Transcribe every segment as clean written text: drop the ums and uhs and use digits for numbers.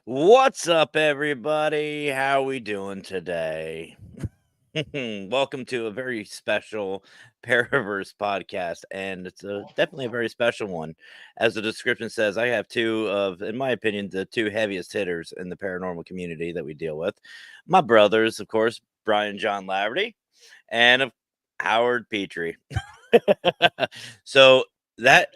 What's up, everybody? How we doing today? Welcome to a very special Paraverse podcast, and it's definitely a very special one. As the description says, I have two of, in my opinion, the two heaviest hitters in the paranormal community that we deal with. My brothers, of course, Brian John Laverty, and Howard Petrie. So that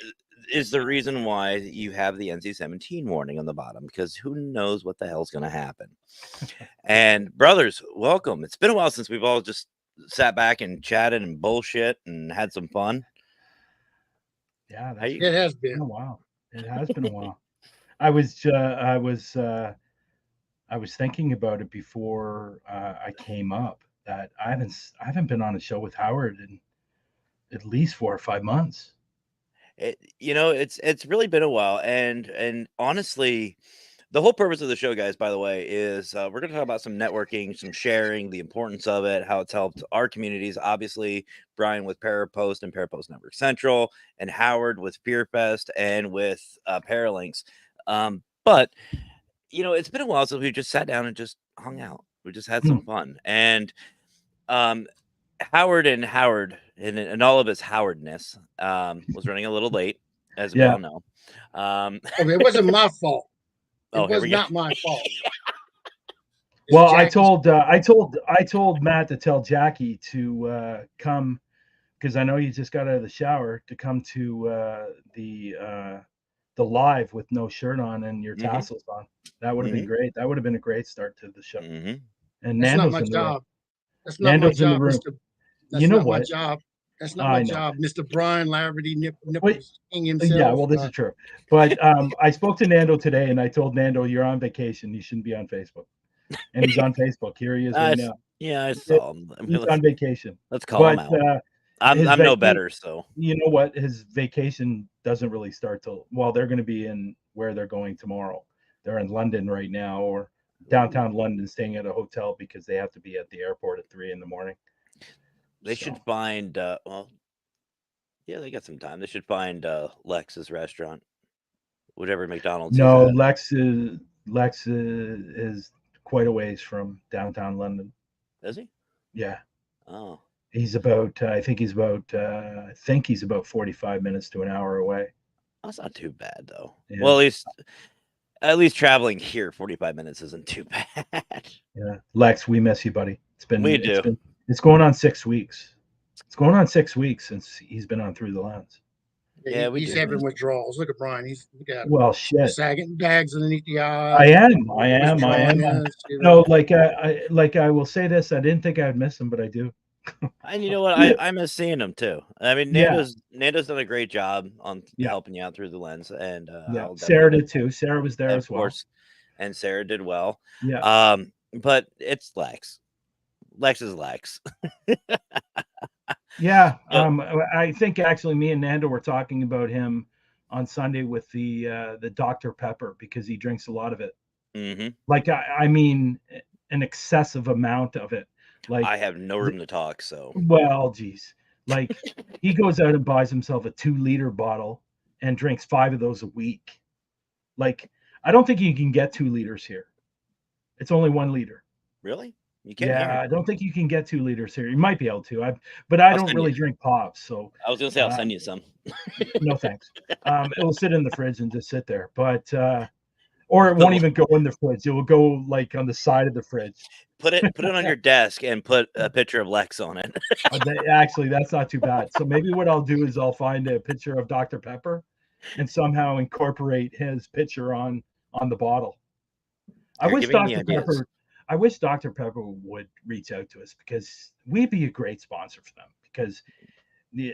is the reason why you have the NC-17 warning on the bottom, because who knows what the hell's going to happen. And brothers, welcome. It's been a while since we've all just sat back and chatted and bullshit and had some fun. Yeah, How you? It has been been. a while. It has been a while. I was thinking about it before I came up that I haven't been on a show with Howard in at least 4 or 5 months. It's really been a while, and honestly, the whole purpose of the show, guys, by the way, is we're going to talk about some networking, some sharing, the importance of it, how it's helped our communities. Obviously, Brian with Parapost and Parapost Network Central, and Howard with FearFest and with Paralinks. But it's been a while since we just sat down and just hung out. We just had some fun, and um, Howard and all of his Howardness was running a little late, as we Yeah. all know. Okay, it wasn't my fault. It Oh, here was we go. not my fault. It's Well, I Jackie's told Matt to tell Jackie to come because I know you just got out of the shower to come to the live with no shirt on and your Mhm. tassels on. That would have been great. That would have been a great start to the show. Mhm. And That's not Nando's my in the room. job. That's not my Nando's in the job, room. Mr. You That's know not my what? job. That's not my I know. job, Mr. Brian Laverty Wait, Nipples King yeah, himself. well, this is true. But I spoke to Nando today, and I told Nando, "You're on vacation. You shouldn't be on Facebook." And he's on Facebook. Here he is right now. I saw him. I mean, He's on vacation. let's call him But out. his I'm no vacation, better, so you know what? His vacation doesn't really start till they're going to be in where they're going tomorrow. They're in London right now, or downtown London, staying at a hotel because they have to be at the airport at 3 in the morning. they should So find. Yeah, they got some time. They should find Lex's restaurant, whatever McDonald's he's no, at. Lex is quite a ways from downtown London. Is he? Yeah, Oh, he's about. I think he's about 45 minutes to an hour away. that's not too bad though. Yeah, Well, at least traveling here 45 minutes isn't too bad. yeah. Lex, we miss you, buddy. It's We been it's do. been it's going on 6 weeks. It's going on 6 weeks since he's been on Through the Lens. Yeah, we He's do. having withdrawals. Look at Brian. He's got Well, shit. sagging bags underneath the I eyes. am. I am. I am. Withdrawing. No, I will say this. I didn't think I would miss him, but I do. And you know what? I miss seeing him too. I mean, Yeah, Nando's done a great job on yeah, helping you out through the lens, and yeah. I'll Sarah definitely, did too. Sarah was there of as well. course, and Sarah did well. Yeah, But it's Lex. Lex is Lex. yeah. So, I think actually me and Nando were talking about him on Sunday with the Dr Pepper because he drinks a lot of it. mhm. Like I mean, an excessive amount of it. I Like, have no room to talk, so well, geez, like he goes out and buys himself a 2 liter bottle and drinks 5 of those a week. Like, I don't think you can get 2 liters here. It's only 1 liter. really, you can Yeah, hear. I don't think you can get 2 liters here. You might be able to. But I I'll don't send you. really drink pops, so I was gonna say I'll uh, send you some. no thanks. It'll sit in the fridge and just sit there. But or it won't even go in the fridge. It will go like on the side of the fridge. Put it on your desk and put a picture of Lex on it. Actually, that's not too bad. So maybe what I'll do is I'll find a picture of Dr. Pepper and somehow incorporate his picture on the bottle. I You're wish giving me Dr. ideas. Pepper I wish Dr. Pepper would reach out to us because we'd be a great sponsor for them. Because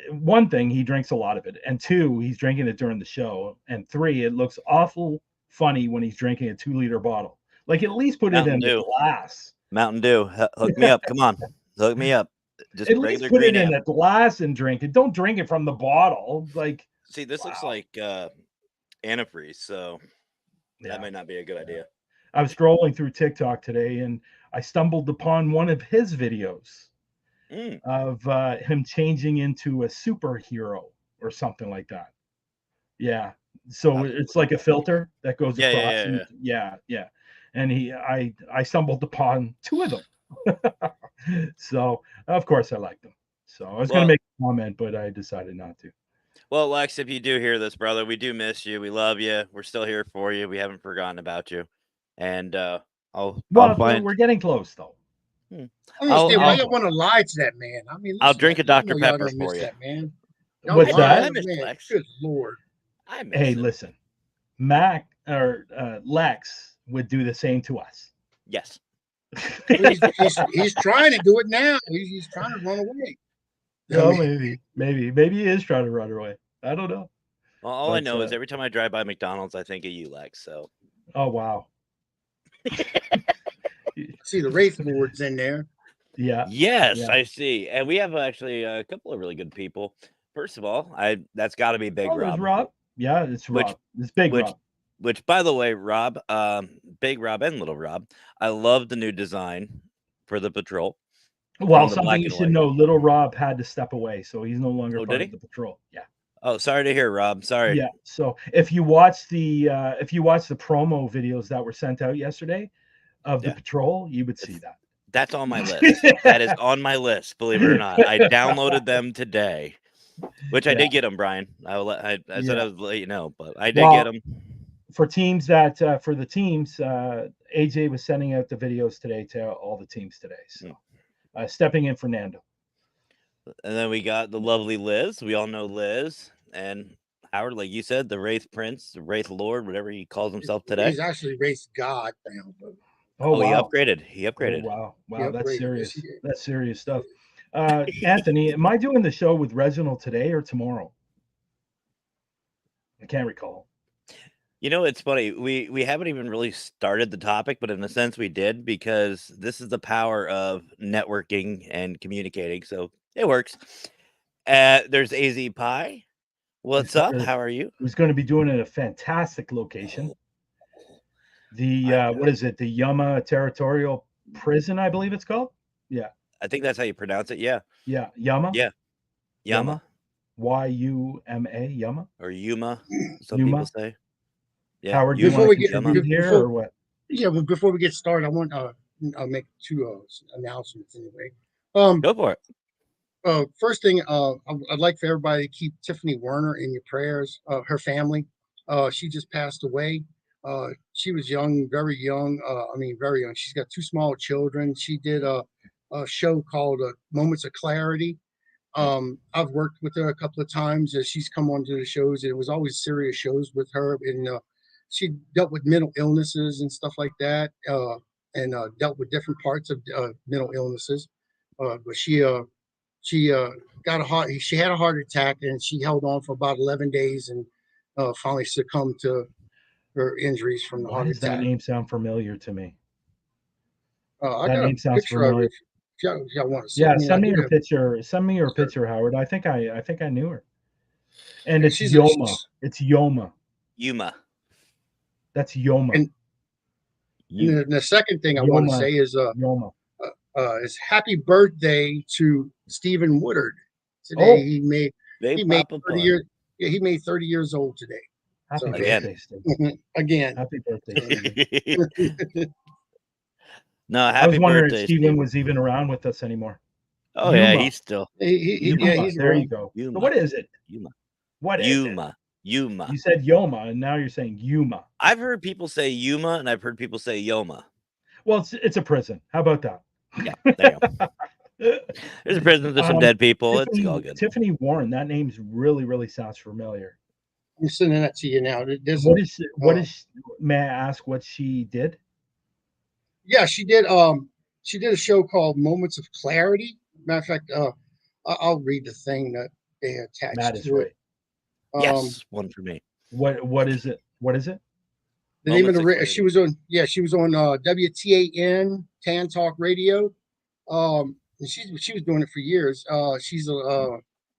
one thing, he drinks a lot of it, and two, he's drinking it during the show, and three, it looks awful funny when he's drinking a 2 liter bottle. Like at least put it Mountain in the Dew. glass. Mountain Dew. Hook me up. Come on. Hook me up. Just At least regular put green it in amp. a glass and drink it. Don't drink it from the bottle. Like, See, this looks wow. like antifreeze, so that Yeah. might not be a good idea. I was scrolling through TikTok today and I stumbled upon one of his videos Mm. of him changing into a superhero or something like that. Yeah. So it's like a filter that goes Yeah, across. yeah, and- yeah. yeah. And I stumbled upon 2 of them. So of course I liked them. So I was going Well- to make a comment, but I decided not to. Well, Lex, if you do hear this, brother, we do miss you. We love you. We're still here for you. We haven't forgotten about you. And I'll Well, find. we're getting close though. I don't understand why I'll- y'all want to lie to that man. I mean, I'll listen, drink a y'all Dr. know y'all Pepper don't miss for you. that man. Y'all What's lying that? to the man. Lex. Good Lord. I miss Hey, him. listen, Mac or Lex would do the same to us. Yes. He's trying to do it now. He's trying to run away. No, I mean, maybe he is trying to run away. I don't know. Well, all I But, know is every time I drive by McDonald's, I think of you, Lex. So Oh wow. see the Wraith Lords in there. Yeah. yes, Yeah. I see. And we have actually a couple of really good people. First of all, that's got to be Big Oh, there's Rob. Rob. Yeah, it's Which- Rob. It's Big which- Rob. Which, by the way, Rob, Big Rob and Little Rob, I love the new design for the patrol. Well, the something black you and should white. know, Little Rob had to step away, so he's no longer Oh, part did of he? the patrol. Yeah. Oh, sorry to hear, Rob. Sorry. Yeah. So if you watch the promo videos that were sent out yesterday of the Yeah. patrol, you would see that. That's on my list. That is on my list, believe it or not. I downloaded them today, which I Yeah. did get them, Brian. I said Yeah. I would let you know, but I did Well, get them. For teams for the teams, AJ was sending out the videos today to all the teams today. So stepping in for Nando. And then we got the lovely Liz. We all know Liz. And Howard, like you said, the Wraith Prince, the Wraith Lord, whatever he calls himself today. He's actually Wraith God now. But Oh, He wow. upgraded. He upgraded. Oh, wow. He Wow, that's upgraded. serious. Yes, he did. That's serious stuff. Anthony, am I doing the show with Reginald today or tomorrow? I can't recall. You know, it's funny. We haven't even really started the topic, but in a sense we did, because this is the power of networking and communicating. So it works. There's AZ Pie. What's up? How are you? Who's going to be doing it at a fantastic location. The what is it? The Yuma Territorial Prison, I believe it's called. Yeah. I think that's how you pronounce it. Yeah. Yeah. Yuma. Yeah. Yama Yuma. Yuma. or Yuma. Some Yuma. people say. Yeah. Howard, do you Before want we to get- contribute here before- or what? yeah, well, before we get started, I want I'll make 2 announcements anyway. Go for it. First thing, I'd like for everybody to keep Tiffany Werner in your prayers. Her family, she just passed away. She was young, very young. Very young. She's got 2 small children. She did a show called Moments of Clarity. I've worked with her a couple of times. She's come onto the shows, and it was always serious shows with her. And she dealt with mental illnesses and stuff like that, and dealt with different parts of mental illnesses. But she got she had a heart attack, and she held on for about 11 days and finally succumbed to her injuries from the Why heart does that attack. name sound familiar to me? I that got name a sounds picture of familiar. it. If y'all want to see. Yeah, I mean, send I me do your have- picture. Send me your Sure. picture, Howard. I think I knew her. And it's She's Yoma. It's Yoma. Yuma. That's Yoma. And- And the second thing I want to Yoma. say is Yoma. is happy birthday to Stephen Woodard. Today Oh. They he made pop a 30 years. Yeah, he made 30 years old today. Happy So- Again. birthday, Steve. Again. Happy birthday, Stephen. No, I happy was wondering birthday, if Stephen Stephen. was even around with us anymore. Oh yeah, Yuma. he's still Yuma. Yeah, he's there you around. go. Yuma. So what is it? Yuma. What is it? Yuma. You said Yoma, and now you're saying Yuma. I've heard people say Yuma, and I've heard people say Yoma. Well, it's a prison. How about that? Yeah, there you go. There's a prison. There's some dead people. It's all good. Tiffany Warren. That name's really sounds familiar. I'm sending that to you now. There's What is? May I ask what she did? Yeah, she did a show called Moments of Clarity. Matter of fact, I'll read the thing that they attached Matt is to right. it. Yes, one for me. What is it? What is it? The name of Moments of the Clarity. she was on WTAN Tan Talk Radio. And she was doing it for years.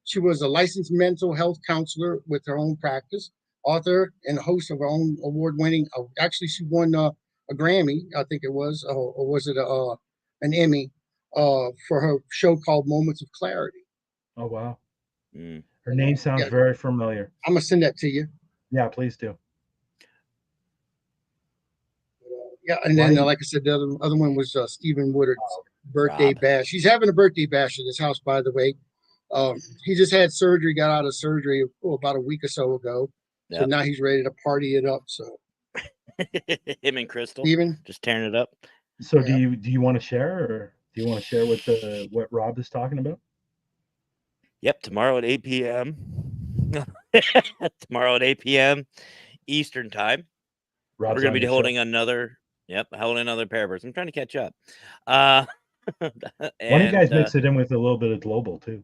She was a licensed mental health counselor with her own practice, author and host of her own award-winning. Actually, she won a Grammy, I think it was, or was it an Emmy for her show called Moments of Clarity. Oh wow, Mm. her name sounds Yeah. very familiar. I'm gonna send that to you. Yeah, please do. Yeah, and Why? then like I said, the other one was Stephen Woodard's birthday Rob. bash. He's having a birthday bash at his house, by the way. He just had surgery, got out of surgery about a week or so ago. So Yep. now he's ready to party it up. So Him and Crystal Stephen, just tearing it up. So Yeah. do you want to share, or do you want to share what Rob is talking about? Yep, tomorrow at 8 p.m. Tomorrow at 8 p.m. Eastern time. Rob's We're going on to be your holding show. another pair of birds. I'm trying to catch up. Why don't you And guys mix it in with a little bit of global too?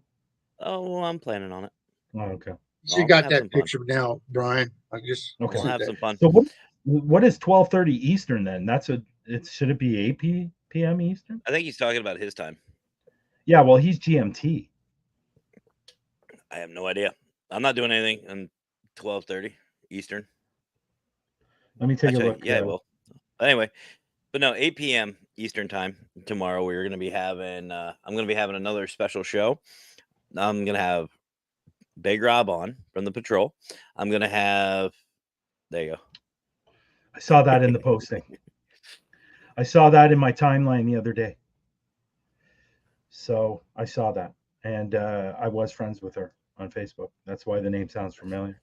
well, I'm planning on it. Oh, okay. you Well, got have that some fun. picture now, Brian. I just Okay. We'll sent have that. some fun. So what is 12:30 Eastern then? Should it be 8 p.m. Eastern? I think he's talking about his time. Yeah, well, he's GMT. I have no idea. I'm not doing anything on 12:30 Eastern. Let me take Actually, a look. yeah, I will. Anyway, but no, 8 p.m. Eastern time tomorrow. We're going to be having. I'm going to be having another special show. I'm going to have Big Rob on from the Patrol. I'm going to have. There you go. I saw that in the posting. I saw that in my timeline the other day. So I saw that, and I was friends with her on Facebook. That's why the name sounds familiar.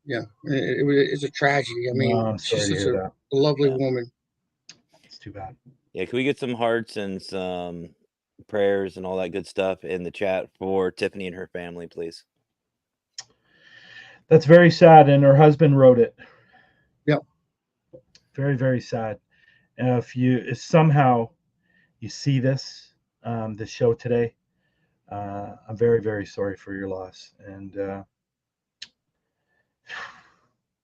Yeah, it's a tragedy. I mean, I'm she's sorry to such hear a that. lovely Yeah. woman. It's too bad. Yeah, can we get some hearts and some prayers and all that good stuff in the chat for Tiffany and her family, please? That's very sad, and her husband wrote it. Yep. Very, very sad. If somehow you see this show today, I'm very, very sorry for your loss. And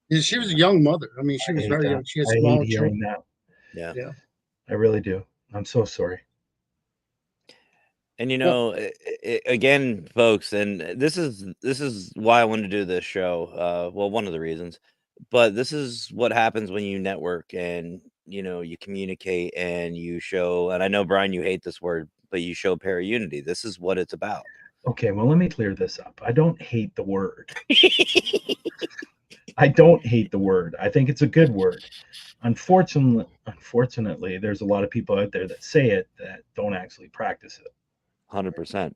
Yeah, she was a young mother. I mean, she I was hate very that. young. She had I hate small hearing children. that. Yeah. Yeah. I really do. I'm so sorry. And again, folks, and this is why I wanted to do this show. Well, one of the reasons, but this is what happens when you network and you communicate and you show. And I know, Brian, you hate this word, but you show para-unity. This is what it's about. Okay, well, let me clear this up. I don't hate the word. I don't hate the word. I think it's a good word. Unfortunately, there's a lot of people out there that say it that don't actually practice it. 100%.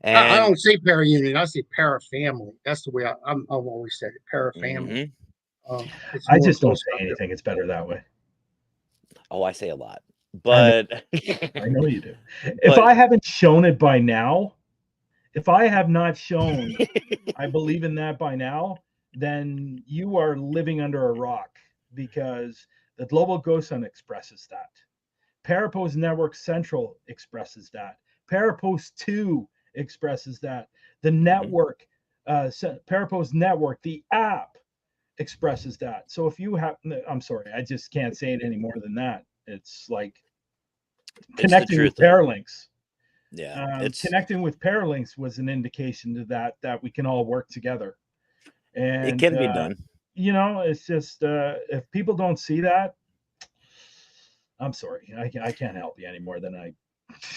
I And don't say para-union. I say para-family. That's the way I've always said it. Para-family. It's I more just don't close say up there. anything. It's better that way. oh, I say a lot, but I know you do. If I haven't shown it by now, if I have not shown I believe in that by now, then you are living under a rock, because the Global Ghost Hunt expresses that. Parapost Network Central expresses that. Parapost 2 expresses that. The network, Parapost Network, the app expresses that. So if you have, I'm sorry, I just can't say it any more than that. It's like connecting with Paralinks. Yeah, connecting with Paralinks was an indication to that we can all work together. And it can be done. It's just if people don't see that, I'm sorry, I can't help you any more than I.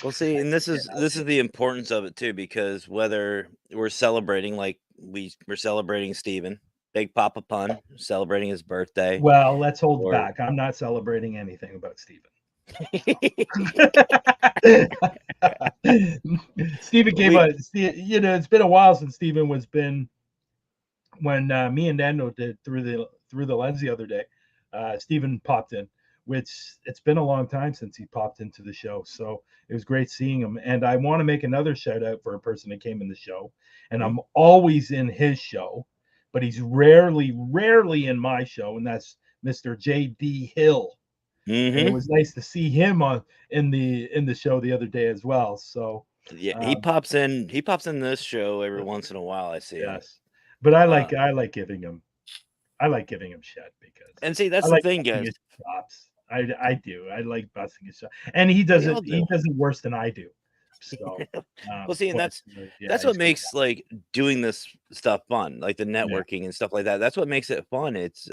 Well, see, and this is the importance of it too, because whether we're celebrating, like we're celebrating Stephen, Big Papa Pun, celebrating his birthday. Well, let's hold back. I'm not celebrating anything about Stephen. Stephen gave it's been a while since Stephen when me and Nando did through the lens the other day. Stephen popped in, which it's been a long time since he popped into the show. So it was great seeing him. And I want to make another shout out for a person that came in the show, and I'm always in his show, but he's rarely in my show. And that's Mr. J.D. Hill. And it was nice to see him in the show the other day as well. So yeah, he pops in this show every once in a while. I see him. But I like giving him shit, because and see that's the thing, guys. I do. I like busting his shot, and he does it worse than I do. So well, see, and that's what makes like doing this stuff fun, like the networking and stuff like that. That's what makes it fun. It's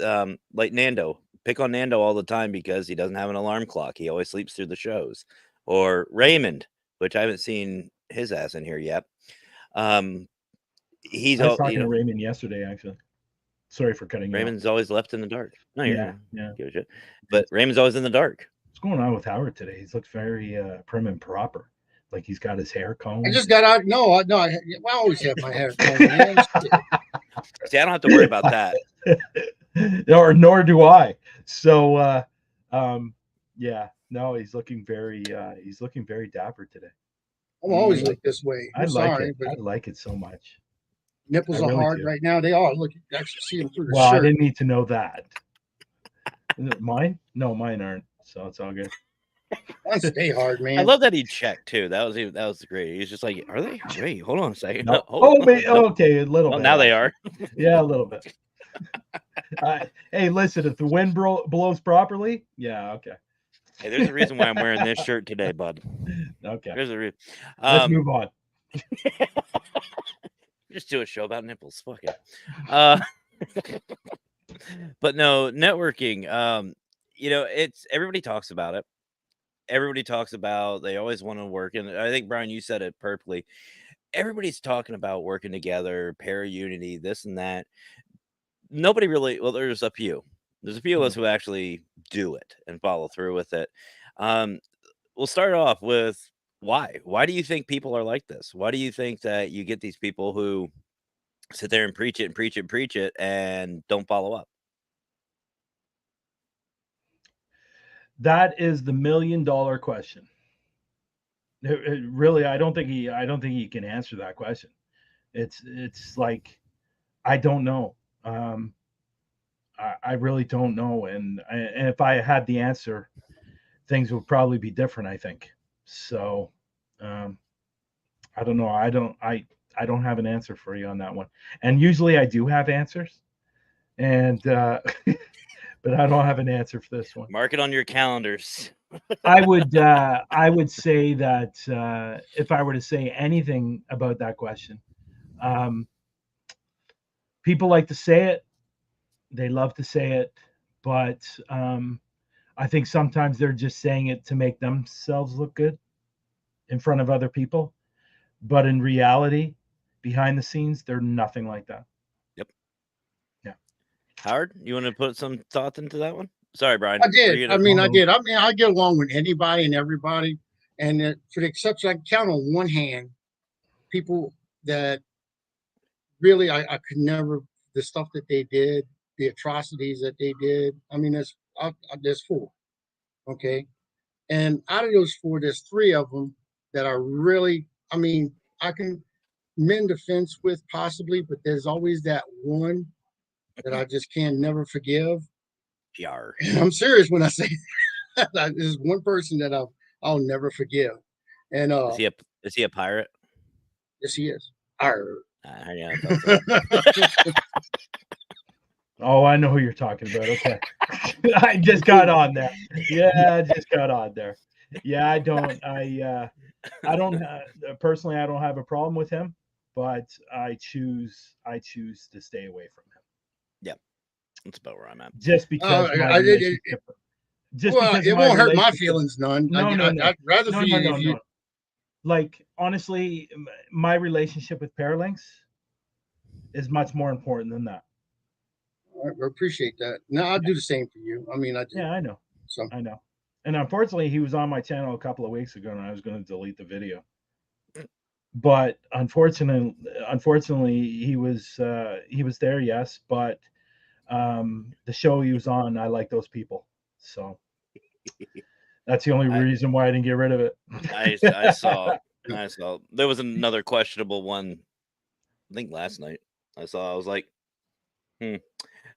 like Nando. Pick on Nando all the time because he doesn't have an alarm clock. He always sleeps through the shows. Or Raymond, which I haven't seen his ass in here yet. I was talking to Raymond yesterday, actually. Sorry for cutting you off. Raymond's always left in the dark. No, Yeah, you're give a shit. But Raymond's always in the dark. What's going on with Howard today? He looks very prim and proper. Like he's got his hair combed. I just got out. No, I always have my hair combed, man. See, I don't have to worry about that. Nor do I. So, yeah, no, he's looking very dapper today. I'm always like this way. I like it so much. Nipples are hard right now. They are. Look, you actually see them through the shirt. I didn't need to know that. Mine? No, mine aren't. So it's all good. Mine stay hard, man. I love that he checked too. That was great. He's just like, are they? Wait, hold on a second. No. Okay, a little bit. Now they are. Yeah, a little bit. Hey, listen, if the wind blows properly, yeah, okay. Hey, there's a reason why I'm wearing this shirt today, bud. Okay. There's a reason. Let's move on. Just do a show about nipples. Fuck it. But no, networking. It's everybody talks about it. Everybody talks about they always want to work, and I think Brian, you said it perfectly. Everybody's talking about working together, para unity, this and that. Nobody really. Well, there's a few. There's a few of us who actually do it and follow through with it. We'll start off with why. Why do you think people are like this? Why do you think that you get these people who sit there and preach it and preach it and preach it and don't follow up? That is the $1 million question. It really, I don't think he can answer that question. It's like, I don't know. I really don't know, and if I had the answer, things would probably be different, I think. So, I don't know. I don't have an answer for you on that one. And usually I do have answers, and but I don't have an answer for this one. Mark it on your calendars. I would say that if I were to say anything about that question, people like to say it. They love to say it, but I think sometimes they're just saying it to make themselves look good in front of other people. But in reality, behind the scenes, they're nothing like that. Yep. Yeah. Howard, you want to put some thought into that one? Sorry, Brian. I did. I did. I get along with anybody and everybody. And for the exception, I can count on one hand people that really I could never, the stuff that they did, the atrocities that they did. I mean, there's 4, okay? And out of those 4, there's 3 of them that are really, I mean, I can mend the fence with possibly, but there's always that one that I just can never forgive. PR. I'm serious when I say that. There's one person that I'll never forgive. And is he a pirate? Yes, he is. Arr. Yeah, Oh, I know who you're talking about. Okay. I just got on there. Yeah, I just got on there. Yeah, I don't personally, I don't have a problem with him, but I choose to stay away from him. Yeah. That's about where I'm at. Just because it won't hurt my feelings none. No. I'd rather for you. Like, honestly, my relationship with Paralinks is much more important than that. I appreciate that. No, I'll do the same for you. I mean, I do. Yeah, I know. So I know. And unfortunately, he was on my channel a couple of weeks ago, and I was going to delete the video. But unfortunately, he was there, yes. But the show he was on, I like those people, so that's the only reason why I didn't get rid of it. I saw. There was another questionable one, I think last night. I was like,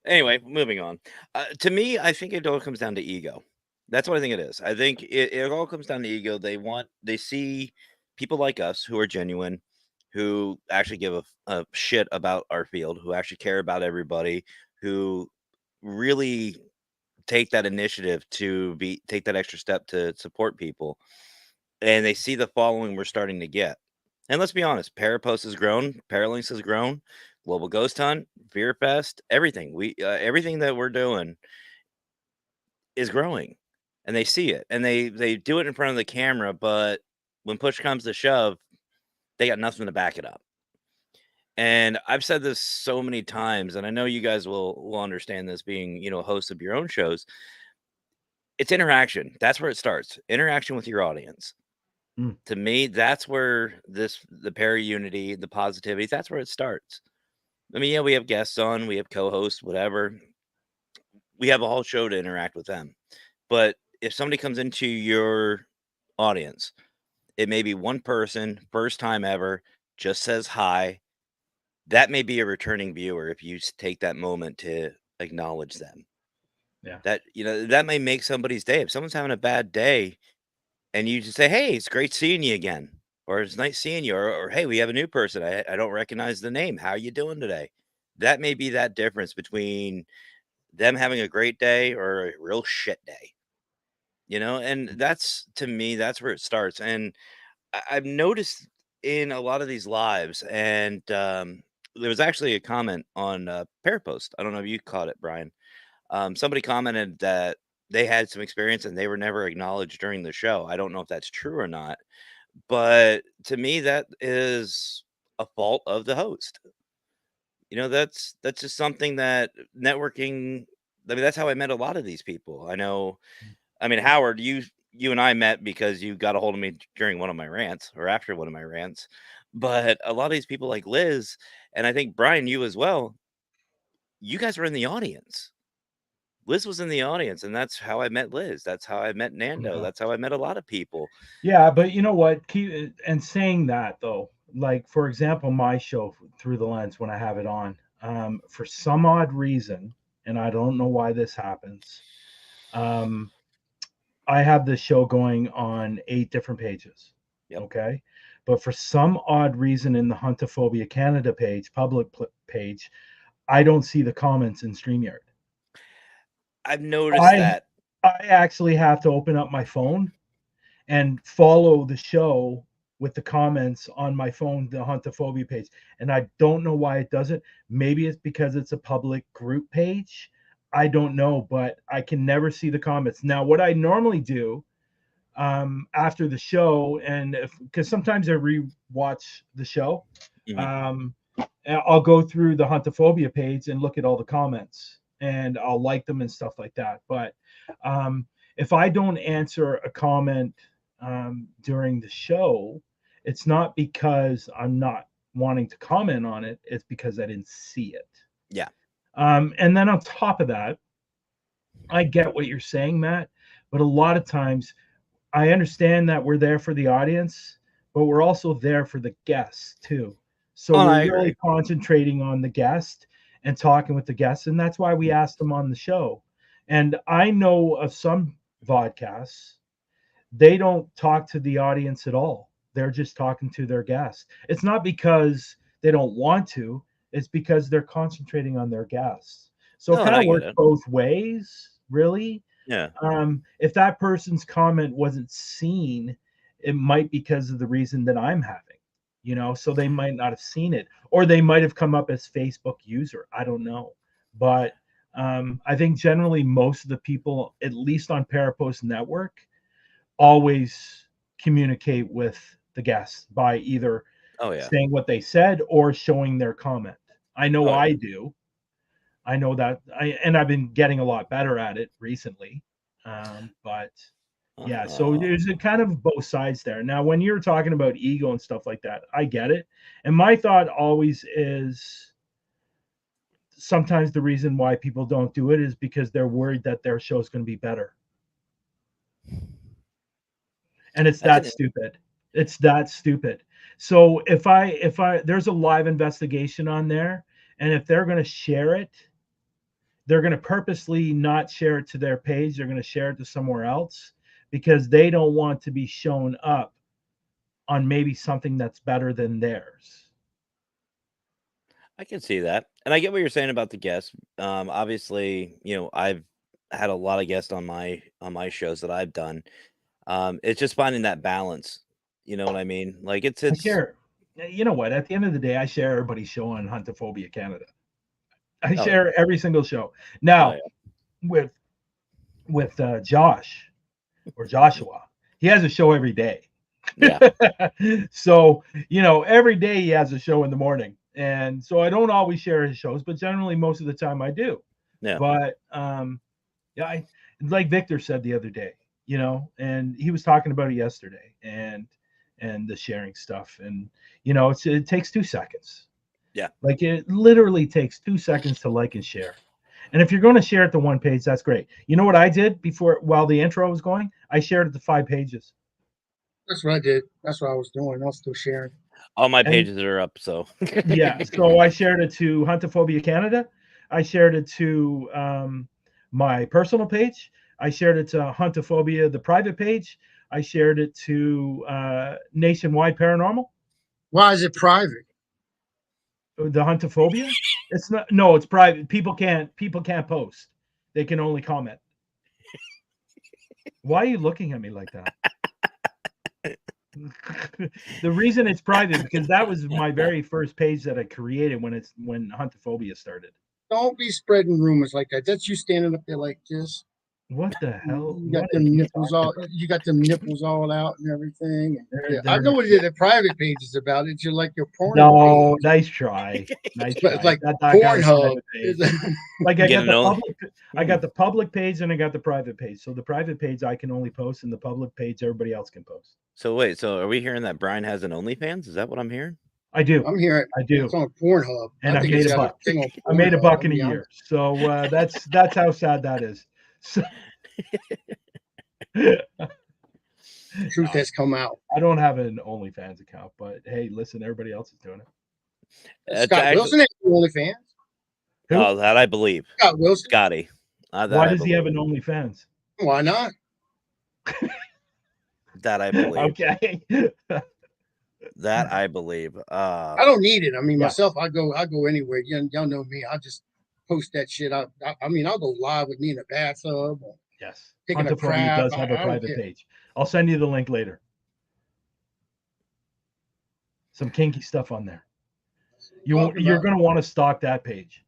Anyway, moving on. To me, I think it all comes down to ego. That's what I think it is. I think it all comes down to ego. They see people like us who are genuine, who actually give a shit about our field, who actually care about everybody, who really take that initiative to take that extra step to support people. And they see the following we're starting to get. And let's be honest, Parapost has grown, Paralinks has grown, Global Ghost Hunt, Fear Fest, everything. Everything that we're doing is growing, and they see it, and they do it in front of the camera. But when push comes to shove, they got nothing to back it up. And I've said this so many times, and I know you guys will understand this being, hosts of your own shows. It's interaction. That's where it starts. Interaction with your audience. Mm. To me, that's where the Perry unity, the positivity, that's where it starts. I mean, yeah, we have guests on, we have co-hosts, whatever. We have a whole show to interact with them. But if somebody comes into your audience, it may be one person, first time ever, just says hi. That may be a returning viewer if you take that moment to acknowledge them. Yeah. That may make somebody's day. If someone's having a bad day and you just say, "Hey, it's great seeing you again," or "It's nice seeing you," or "Hey, we have a new person. I don't recognize the name. How are you doing today?" That may be that difference between them having a great day or a real shit day. And that's, to me, that's where it starts. And I've noticed in a lot of these lives, and there was actually a comment on Parapost. I don't know if you caught it, Brian. Somebody commented that they had some experience and they were never acknowledged during the show. I don't know if that's true or not, but to me, that is a fault of the host. That's just something that networking. I mean, that's how I met a lot of these people. I know. I mean, Howard, you and I met because you got a hold of me during one of my rants or after one of my rants. But a lot of these people like Liz, and I think Brian, you as well, you guys were in the audience. Liz was in the audience, and that's how I met Liz. That's how I met Nando. Yeah. That's how I met a lot of people. Yeah, but you know what? And saying that though, like for example, my show Through the Lens, when I have it on, for some odd reason, and I don't know why this happens, I have this show going on 8 different pages. Yep. Okay. But for some odd reason in the Huntophobia Canada page, public page, I don't see the comments in StreamYard. I've noticed that. I actually have to open up my phone and follow the show with the comments on my phone, the Huntophobia page. And I don't know why it does it. Maybe it's because it's a public group page. I don't know, but I can never see the comments. Now, what I normally do after the show, and because sometimes I rewatch the show, I'll go through the Huntophobia page and look at all the comments, and I'll like them and stuff like that. But if I don't answer a comment during the show, it's not because I'm not wanting to comment on it. It's because I didn't see it. Yeah. And then on top of that, I get what you're saying, Matt, but a lot of times I understand that we're there for the audience, but we're also there for the guests too. So we're really concentrating on the guest and talking with the guests, and that's why we asked them on the show. And I know of some vodcasts, they don't talk to the audience at all. They're just talking to their guests. It's not because they don't want to, it's because they're concentrating on their guests. So it kind of works both ways, really. Yeah. If that person's comment wasn't seen, it might be because of the reason that I'm having, so they might not have seen it, or they might have come up as Facebook user. I don't know. But I think generally most of the people, at least on Parapost Network, always communicate with the guests by either saying what they said or showing their comment. I know I do. I know that I've been getting a lot better at it recently. But yeah, so there's a kind of both sides there. Now, when you're talking about ego and stuff like that, I get it. And my thought always is sometimes the reason why people don't do it is because they're worried that their show is going to be better. And it's that stupid. It's that stupid. So if there's a live investigation on there, and if they're going to share it, they're going to purposely not share it to their page. They're going to share it to somewhere else because they don't want to be shown up on maybe something that's better than theirs. I can see that. And I get what you're saying about the guests. Obviously, I've had a lot of guests on my shows that I've done. It's just finding that balance. You know what I mean? Like it's you know what? At the end of the day, I share everybody's show on Huntophobia Canada. I share every single show. Now, with Josh or Joshua, he has a show every day. Yeah. So, every day he has a show in the morning. And so I don't always share his shows, but generally most of the time I do. Yeah. But yeah, like Victor said the other day, and he was talking about it yesterday, and the sharing stuff, and it takes 2 seconds. Yeah. Like it literally takes 2 seconds to like and share. And if you're going to share it to one page, that's great. You know what I did while the intro was going? I shared it to 5 pages. That's what I did. That's what I was doing. I was still sharing. All my pages are up, so yeah. So I shared it to Huntophobia Canada. I shared it to my personal page. I shared it to Huntophobia, the private page. I shared it to Nationwide Paranormal. Why is it private? The Huntophobia? It's not. No, it's private. People can't post. They can only comment. Why are you looking at me like that? The reason it's private because that was my very first page that I created when Huntophobia started. Don't be spreading rumors like that. That's you standing up there like this. What the hell? You got them nipples all. You got them nipples all out and everything. And I know what the private page is about. It's like your porn. No, page. Nice try. Nice try. It's like Pornhub. Like I got the public page and I got the private page. So the private page I can only post, and the public page everybody else can post. So wait, so are we hearing that Brian has an OnlyFans? Is that what I'm hearing? I do. I'm hearing. I do. It's on Pornhub, and I made a buck. I made a buck in a year. So that's how sad that is. So, truth has come out. I don't have an OnlyFans account, but hey, listen, everybody else is doing it. Scott Wilson has OnlyFans. Who? Oh, that I believe. Scott Wilson. Scotty. Why does he have an OnlyFans? Why not? That I believe. Okay. That I believe. I don't need it. I mean, myself, I go anywhere. Y'all know me. I just post that shit. I mean, I'll go live with me in the bathtub. Yes. Taking a crap. Does have a private page. I'll send you the link later. Some kinky stuff on there. You're going to want to stalk that page.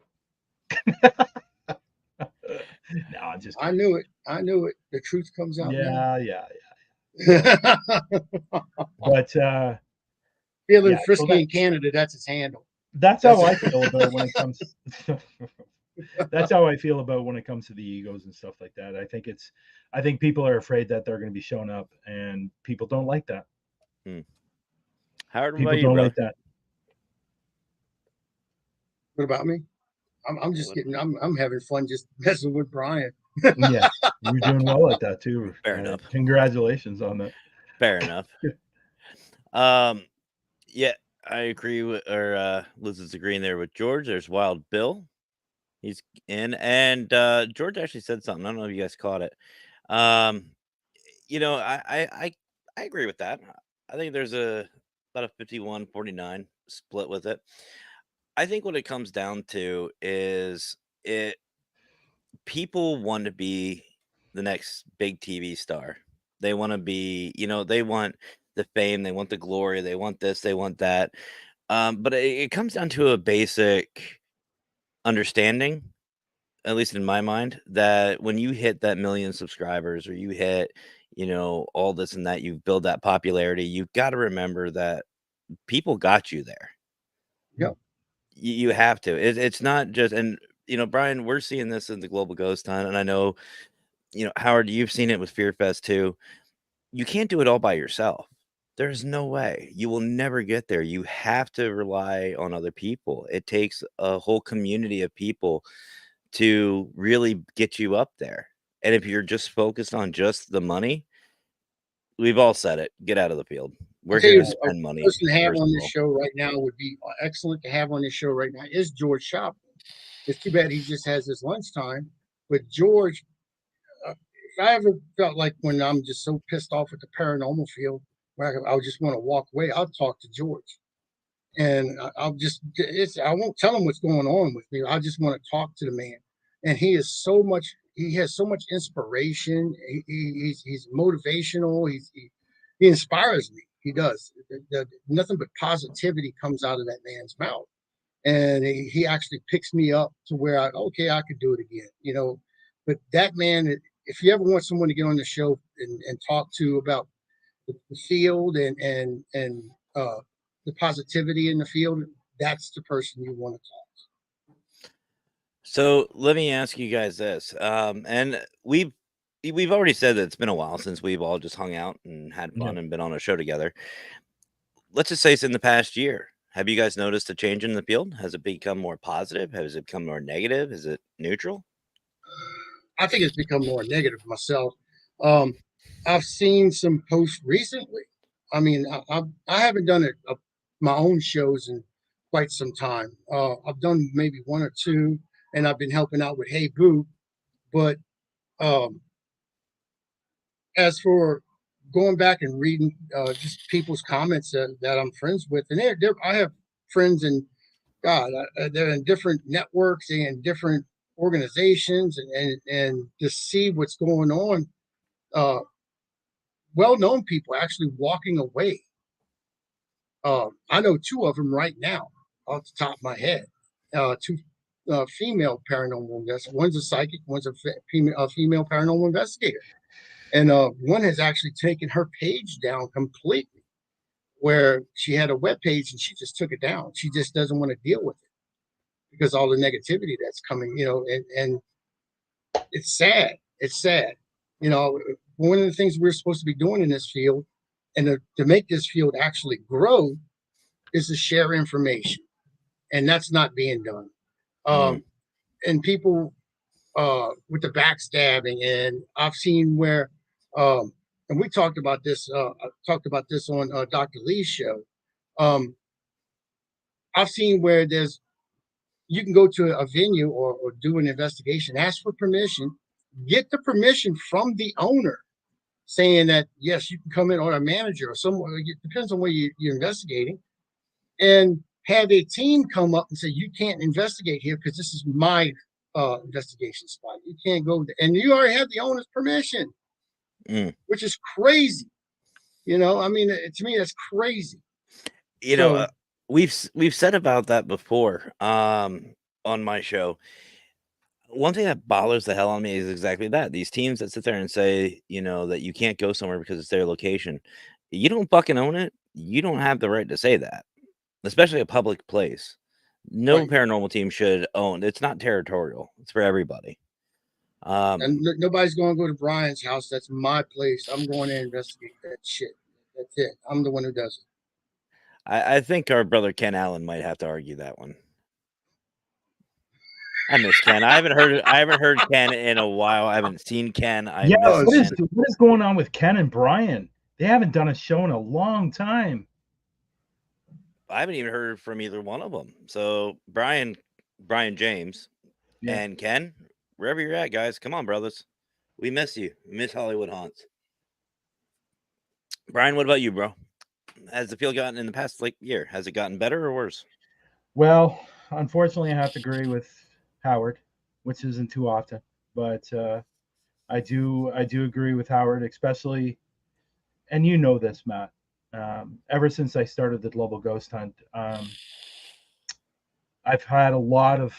No, I'm just kidding. I knew it. The truth comes out. Yeah. But feeling frisky in Canada, that's his handle. That's how I feel about when it comes. That's how I feel about when it comes to the egos and stuff like that. I think people are afraid that they're going to be shown up, and people don't like that. Howard, people don't like that. What about me? I'm just kidding. I'm having fun just messing with Brian. Yeah, you're doing well at that too. Fair enough. Congratulations on that. Fair enough. Yeah, I agree with, Liz is agreeing there with George. There's Wild Bill. He's in, and George actually said something. I don't know if you guys caught it. I agree with that. I think there's about a 51-49 split with it. I think what it comes down to is people want to be the next big TV star. They want to be, they want the fame, they want the glory, they want this, they want that. But it comes down to a basic understanding, at least in my mind, that when you hit that 1 million subscribers, or you hit, all this and that, you build that popularity, you've got to remember that people got you there. Yep. You have to. It's not just, and Brian, we're seeing this in the Global Ghost Hunt, and I know, Howard, you've seen it with FearFest too. You can't do it all by yourself. There's no way. You will never get there. You have to rely on other people. It takes a whole community of people to really get you up there. And if you're just focused on just the money, we've all said it. Get out of the field. We're here to spend money. The person to have on this show right now would be excellent to have on this show right now is George Shopland. It's too bad he just has his lunchtime. But George, if I ever felt like when I'm just so pissed off at the paranormal field, where I just want to walk away, I'll talk to George. And I won't tell him what's going on with me. I just want to talk to the man. And he has so much inspiration. He's motivational. He inspires me. He does. Nothing but positivity comes out of that man's mouth. And he actually picks me up to where I could do it again, But that man, if you ever want someone to get on the show and talk to about the field and the positivity in the field, that's the person you want to talk to. So let me ask you guys this. And we've already said that it's been a while since we've all just hung out and had Yeah. fun and been on a show together. Let's just say it's in the past year. Have you guys noticed a change in the field? Has it become more positive? Has it become more negative? Is it neutral? I think it's become more negative myself. I've seen some posts recently. I mean, I haven't done my own shows in quite some time. I've done maybe one or two, and I've been helping out with Hey Boo. But um, as for going back and reading just people's comments that I'm friends with, and I have friends in God, they're in different networks and different organizations, and to see what's going on. Well-known people actually walking away. I know two of them right now, off the top of my head. Two female paranormal investigators. One's a psychic, one's a female paranormal investigator, and one has actually taken her page down completely. Where she had a web page and she just took it down. She just doesn't want to deal with it because all the negativity that's coming, and it's sad. It's sad. One of the things we're supposed to be doing in this field and to make this field actually grow is to share information. And that's not being done. And people with the backstabbing, and I've seen where, and we talked about this, I talked about this on Dr. Lee's show. I've seen where you can go to a venue or do an investigation, ask for permission, get the permission from the owner saying that, yes, you can come in, or a manager or someone, it depends on where you're investigating, and have a team come up and say, you can't investigate here because this is my investigation spot. You can't go there. And you already have the owner's permission, which is crazy. I mean, to me, that's crazy. We've said about that before on my show. One thing that bothers the hell on me is exactly that. These teams that sit there and say, that you can't go somewhere because it's their location. You don't fucking own it. You don't have the right to say that, especially a public place. No Right. paranormal team should own. It's not territorial. It's for everybody. And nobody's going to go to Brian's house. That's my place. I'm going to investigate that shit. That's it. I'm the one who does it. I think our brother Ken Allen might have to argue that one. I miss Ken. I haven't heard Ken in a while. I haven't seen Ken. What is going on with Ken and Brian? They haven't done a show in a long time. I haven't even heard from either one of them. So Brian James, and Ken, wherever you're at, guys, come on, brothers. We miss you. We miss Hollywood Haunts. Brian, what about you, bro? Has the field gotten in the past year? Has it gotten better or worse? Well, unfortunately, I have to agree with Howard, which isn't too often, but I do agree with Howard, especially, and you know this, Matt. Ever since I started the Global Ghost Hunt, I've had a lot of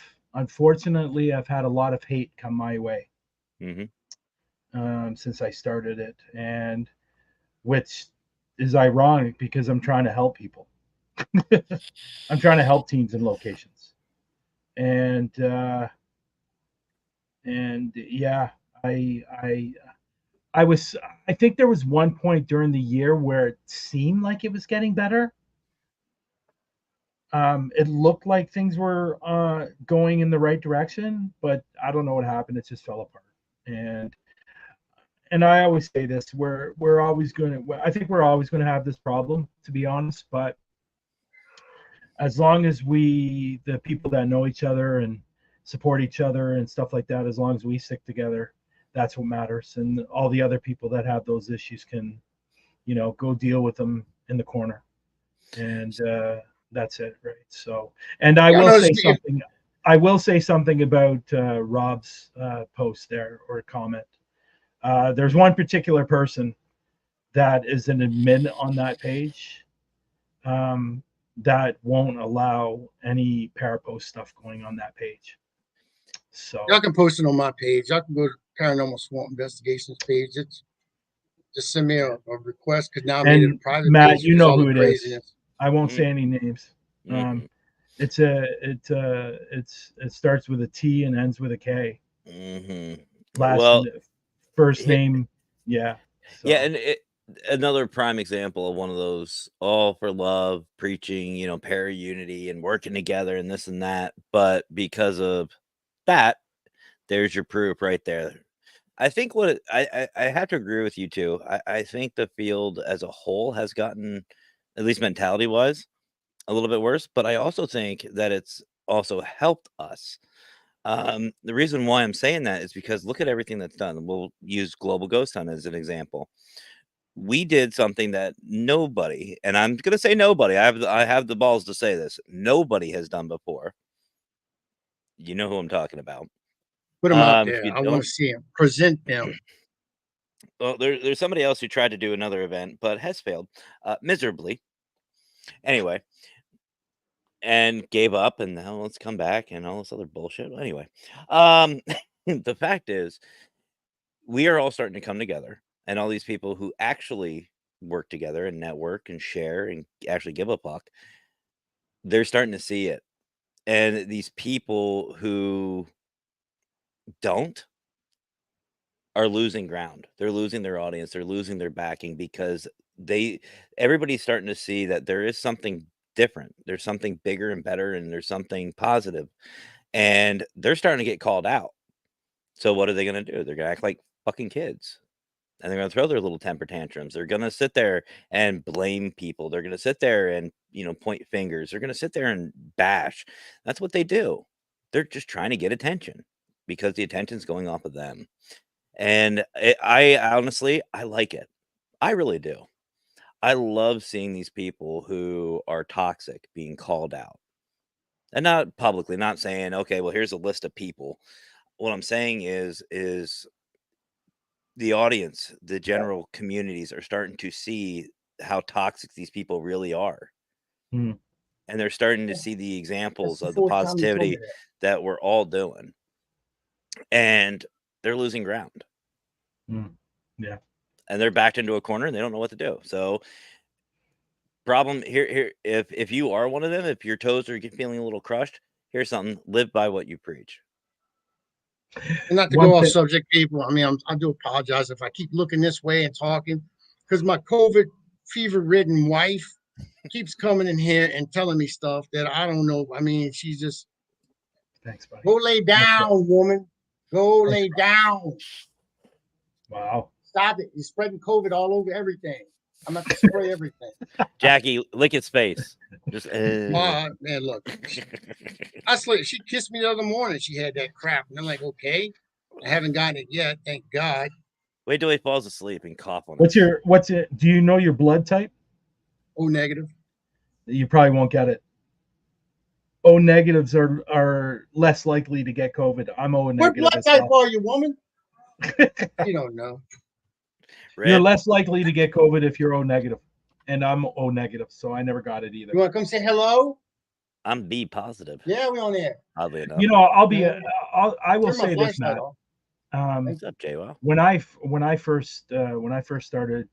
hate come my way since I started it, and which is ironic because I'm trying to help people. I'm trying to help teams and locations, and yeah, I think there was one point during the year where it seemed like it was getting better. It looked like things were going in the right direction, but I don't know what happened. It just fell apart. And I always say this: we're always going to. I think we're always going to have this problem, to be honest. But as long as the people that know each other and support each other and stuff like that, as long as we stick together, that's what matters. And all the other people that have those issues can, go deal with them in the corner. And that's it, right? So, and I will say something about Rob's post there, or comment. There's one particular person that is an admin on that page that won't allow any parapost stuff going on that page. So y'all can post it on my page. Y'all can go to Paranormal Swamp Investigations page. Just send me a request, because now I made it a private Matt, page. You know who it is. I won't say any names. It starts with a T and ends with a K. Mm-hmm. Last Well, first name, yeah. So. yeah, and another prime example of one of those all for love preaching, para unity and working together and this and that. But because of that, there's your proof right there. I think I have to agree with you too. I think the field as a whole has gotten, at least mentality wise, a little bit worse. But I also think that it's also helped us. The reason why I'm saying that is because look at everything that's done. We'll use Global Ghost Hunt as an example. We did something that nobody, and I'm gonna say nobody. I have the balls to say this. Nobody has done before. You know who I'm talking about. Put them out If there. you I want don't, to see them. Present them. well, there's somebody else who tried to do another event but has failed miserably. Anyway, and gave up, and now let's come back and all this other bullshit. Anyway, the fact is, we are all starting to come together, and all these people who actually work together and network and share and actually give a fuck, they're starting to see it. And these people who don't are losing ground. They're losing their audience. They're losing their backing because everybody's starting to see that there is something different. There's something bigger and better, and there's something positive, and they're starting to get called out. So what are they going to do? They're going to act like fucking kids, and they're going to throw their little temper tantrums. They're going to sit there and blame people. They're going to sit there and point fingers. They're going to sit there and bash. That's what they do. They're just trying to get attention because the attention's going off of them. And I honestly, I like it. I really do. I love seeing these people who are toxic being called out. And not publicly, not saying, okay, well, here's a list of people. What I'm saying is the audience, the general communities are starting to see how toxic these people really are. Hmm. And they're starting to see the That's examples the of the fourth time you told me positivity that we're all doing. And they're losing ground. Yeah. And they're backed into a corner and they don't know what to do. So problem here, if you are one of them, if your toes are feeling a little crushed, here's something: live by what you preach. And not to One go off thing, subject, people. I mean, I do apologize if I keep looking this way and talking because my COVID fever ridden wife keeps coming in here and telling me stuff that I don't know. I mean, she's just thanks, buddy. go lay down, woman. Go Thanks, lay down. Wow. Stop it. You're spreading COVID all over everything. I'm going to spray everything. Jackie, lick his face. Just Man, look. She kissed me the other morning. She had that crap. And I'm like, okay. I haven't gotten it yet. Thank God. wait till he falls asleep and cough on What's it. do you know your blood type? O negative. You probably won't get it. O negatives are less likely to get COVID. I'm O What negative blood as type well. are you, woman? You don't know. Red. You're less likely to get COVID if you're O negative, and I'm O negative, so I never got it either. You want to come say hello? I'm B positive. Yeah, we on there. Oddly enough. You know, I will Turn my say this, flashlight Matt. off. What's up, JWoww? When I first started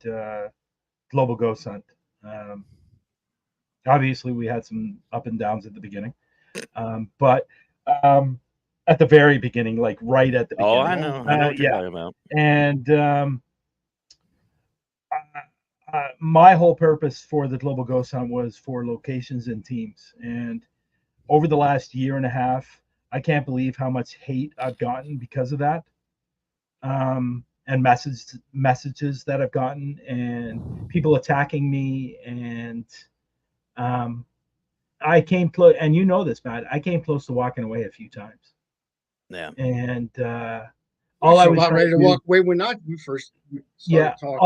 Global Ghost Hunt, obviously we had some up and downs at the beginning, but at the very beginning, like right at the beginning. Oh, I know what you're talking about. And my whole purpose for the Global Ghost Hunt was for locations and teams. And over the last year and a half, I can't believe how much hate I've gotten because of that. And messages that I've gotten, and people attacking me, and I came close, and you know this, Matt. I came close to walking away a few times. Yeah. And all I was about ready to walk away when we first started talking.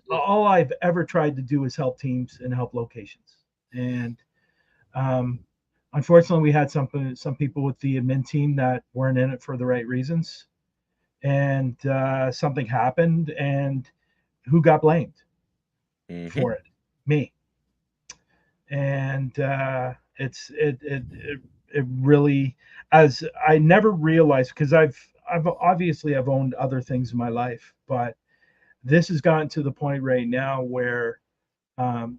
All I've ever tried to do is help teams and help locations. And unfortunately, we had some people with the admin team that weren't in it for the right reasons. And something happened, and who got blamed for it? Me. And it really, as I never realized, because I've obviously owned other things in my life, but this has gotten to the point right now where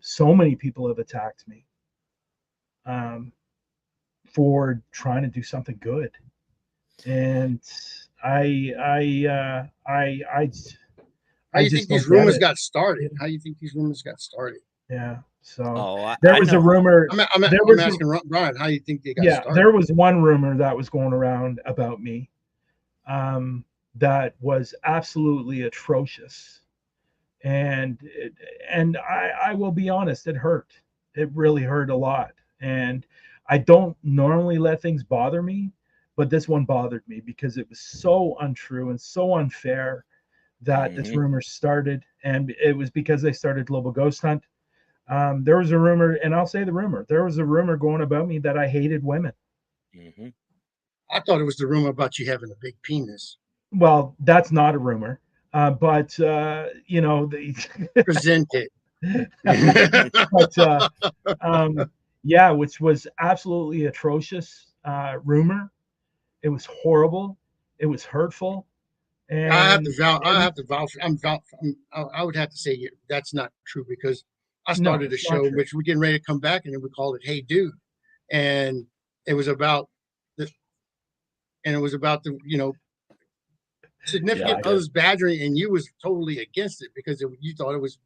so many people have attacked me. for trying to do something good. And How I you just think don't these get rumors it. got started? How you think these rumors got started? Yeah. So Oh, there I was a know. rumor. I'm There was asking Brian, how you think they got yeah, started? there was one rumor that was going around about me, that was absolutely atrocious, and I will be honest, it hurt. It really hurt a lot, and I don't normally let things bother me, but this one bothered me because it was so untrue and so unfair that this Mhm. rumor started, and it was because they started Global Ghost Hunt. There was a rumor, and I'll say the rumor. There was a rumor going about me that I hated women. Mhm. I thought it was the rumor about you having a big penis. Well, that's not a rumor, but you know, Present it. but yeah, which was absolutely atrocious rumor. It was horrible. It was hurtful, and I have to vouch. I would have to say that's not true because I no, started a it's not show true. which we're getting ready to come back and then we called it Hey Dude, and it was about the significant Yeah, others badgering, and you was totally against it because you thought it was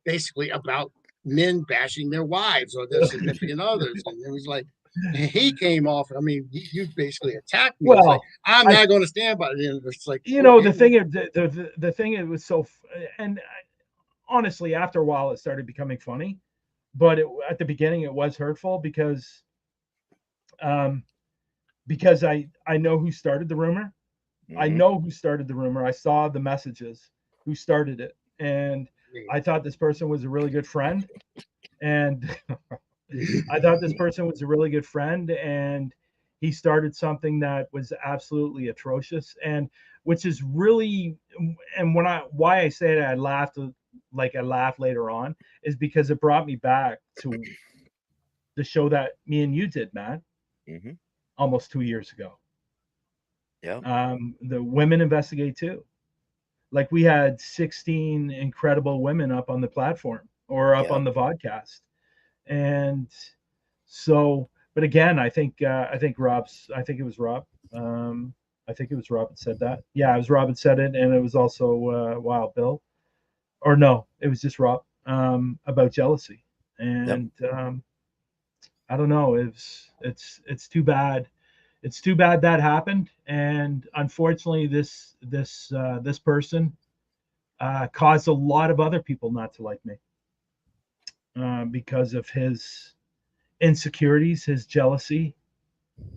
basically about men bashing their wives or their significant others, and it was like. And he came off. I mean, you basically attacked me. It's like well, I'm I not going to stand by it. And it's like you know okay, the thing the thing it was so and honestly after a while it started becoming funny, but at the beginning it was hurtful um because I know who started the rumor. I Mhm. know who started the rumor. I saw the messages who started it, and I thought this person was a really good friend, and I thought this person was a really good friend, and he started something that was absolutely atrocious, and which is really, and when I why I say that I laughed, like I laughed later on, is because it brought me back to the show that me and you did, Matt, Mhm. almost 2 years ago. Yeah. The Women Investigate Too. Like we had 16 incredible women up on the platform or up Yeah. on the podcast, and so, but again, I think Rob's. I think it was Rob. I think it was Rob that said that. Yeah, it was Rob that said it, and it was also Wild Bill, or no, it was just Rob about jealousy, Yep. and I don't know. It's too bad. It's too bad that happened, and unfortunately, this person caused a lot of other people not to like me because of his insecurities, his jealousy,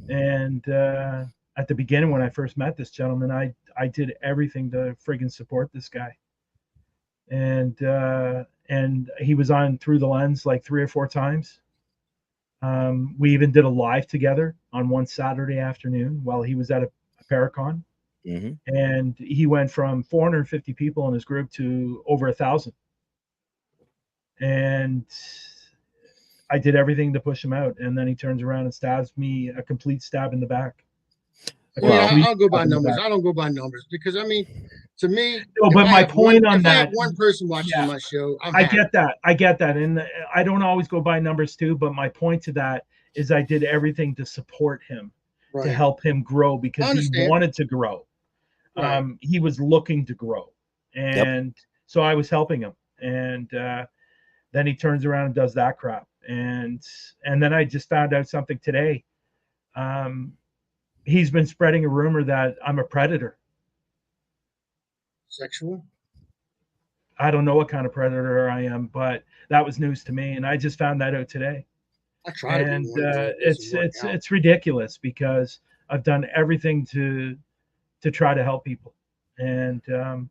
and at the beginning when I first met this gentleman, I did everything to friggin' support this guy, and he was on Through the Lens like 3 or 4 times. We even did a live together on one Saturday afternoon while he was at a Paracon, Mhm. and he went from 450 people in his group to over 1,000. And I did everything to push him out, and then he turns around and stabs me a complete stab in the back. A I mean, Well, complete I'll go stab by in the numbers. back. I don't go by numbers because I mean, to me, No, but my point on if I have that, one person watching yeah, my show, I'm I happy. get that. I get that. And I don't always go by numbers too, but my point to that is I did everything to support him, to Right. help him grow I because he understand. wanted to grow. Right. He was looking to grow. yep. And so I was helping him. And then he turns around and does that crap. And then I just found out something today. Um, he's been spreading a rumor that I'm a predator. Sexual. I don't know what kind of predator I am, but that was news to me, and I just found that out today. I try to be And one, but it doesn't work out. it's ridiculous because I've done everything to try to help people, and There's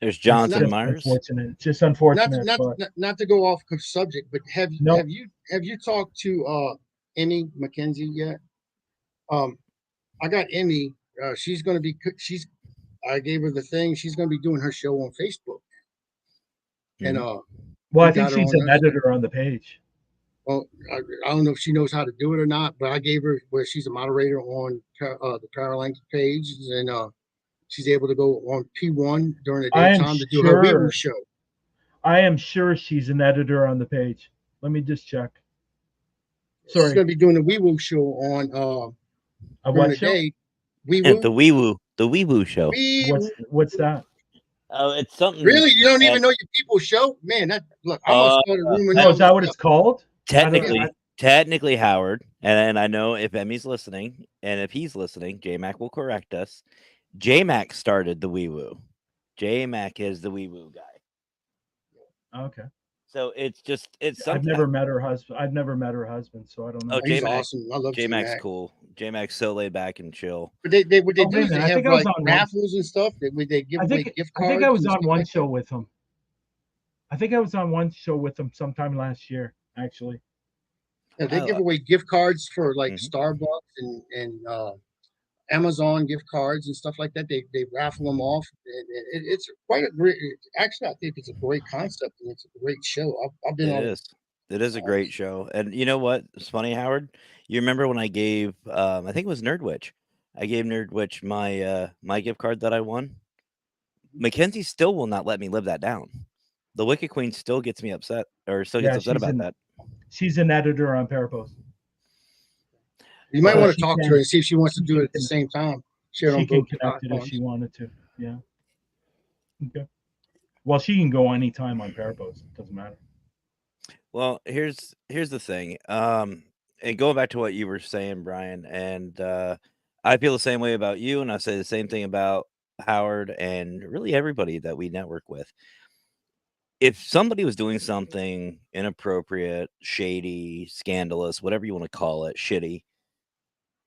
it's Jonathan Not just Myers. unfortunate. It's just unfortunate, not but not to go off the subject, but no, have you talked to Emmy McKenzie yet? Um, I got Emmy. She's going to be. I gave her the thing. She's going to be doing her show on Facebook, and Mhm. well, we I think got her she's on an us. editor on the page. Well, I don't know if she knows how to do it or not, but I gave her where she's a moderator on the Paralanx page, and she's able to go on P1 during the I am daytime to do her Weeble sure. show. I am sure she's an editor on the page. Let me just check. She's Sorry, gonna be doing the Wee Woo show on a during what the show? day. Wee the Woo, Wee Woo show. Wee Woo. What's that? Oh, it's something. Really, you don't even and, know your people's show, man. That look, I'm gonna start a rumor now. Oh, is that what it's called? Technically, Howard, and I know if Emmy's listening, and if he's listening, J-Mac will correct us. J-Mac started the Wee Woo. J-Mac is the Wee Woo guy. Okay. So it's I've something. never met her husband, so I don't know. Oh, He's J-Mac, awesome. I love J-Mac's J-Mac. cool. J-Mac's so laid back and chill. But they what they Oh, do wait a is they minute, I have think I was like on one. raffles and stuff. Would they give away gift cards? I think I was and on stuff one like show that? with him. I think I was on one show with him sometime last year, actually. Yeah, they give away gift cards for like Mhm. Starbucks and Amazon gift cards and stuff like that. They raffle them off. It's quite a great. Actually, I think it's a great concept and it's a great show. I've been It on. is. It is a great show. And you know what? It's funny, Howard. You remember when I gave I think it was Nerdwitch. I gave Nerdwitch my my gift card that I won. Mackenzie still will not let me live that down. The Wicked Queen still gets me upset, or still gets upset about that. She's an editor on Parapost. You might Well, want to she talk to can- her and see if she wants to she do can it at the same time. Share on She can both connect it if platforms. she wanted to. Yeah. Okay. Well, she can go anytime on Parapost. It doesn't matter. Well, here's the thing. And going back to what you were saying, Brian, and I feel the same way about you, and I say the same thing about Howard and really everybody that we network with. If somebody was doing something inappropriate, shady, scandalous, whatever you want to call it, shitty,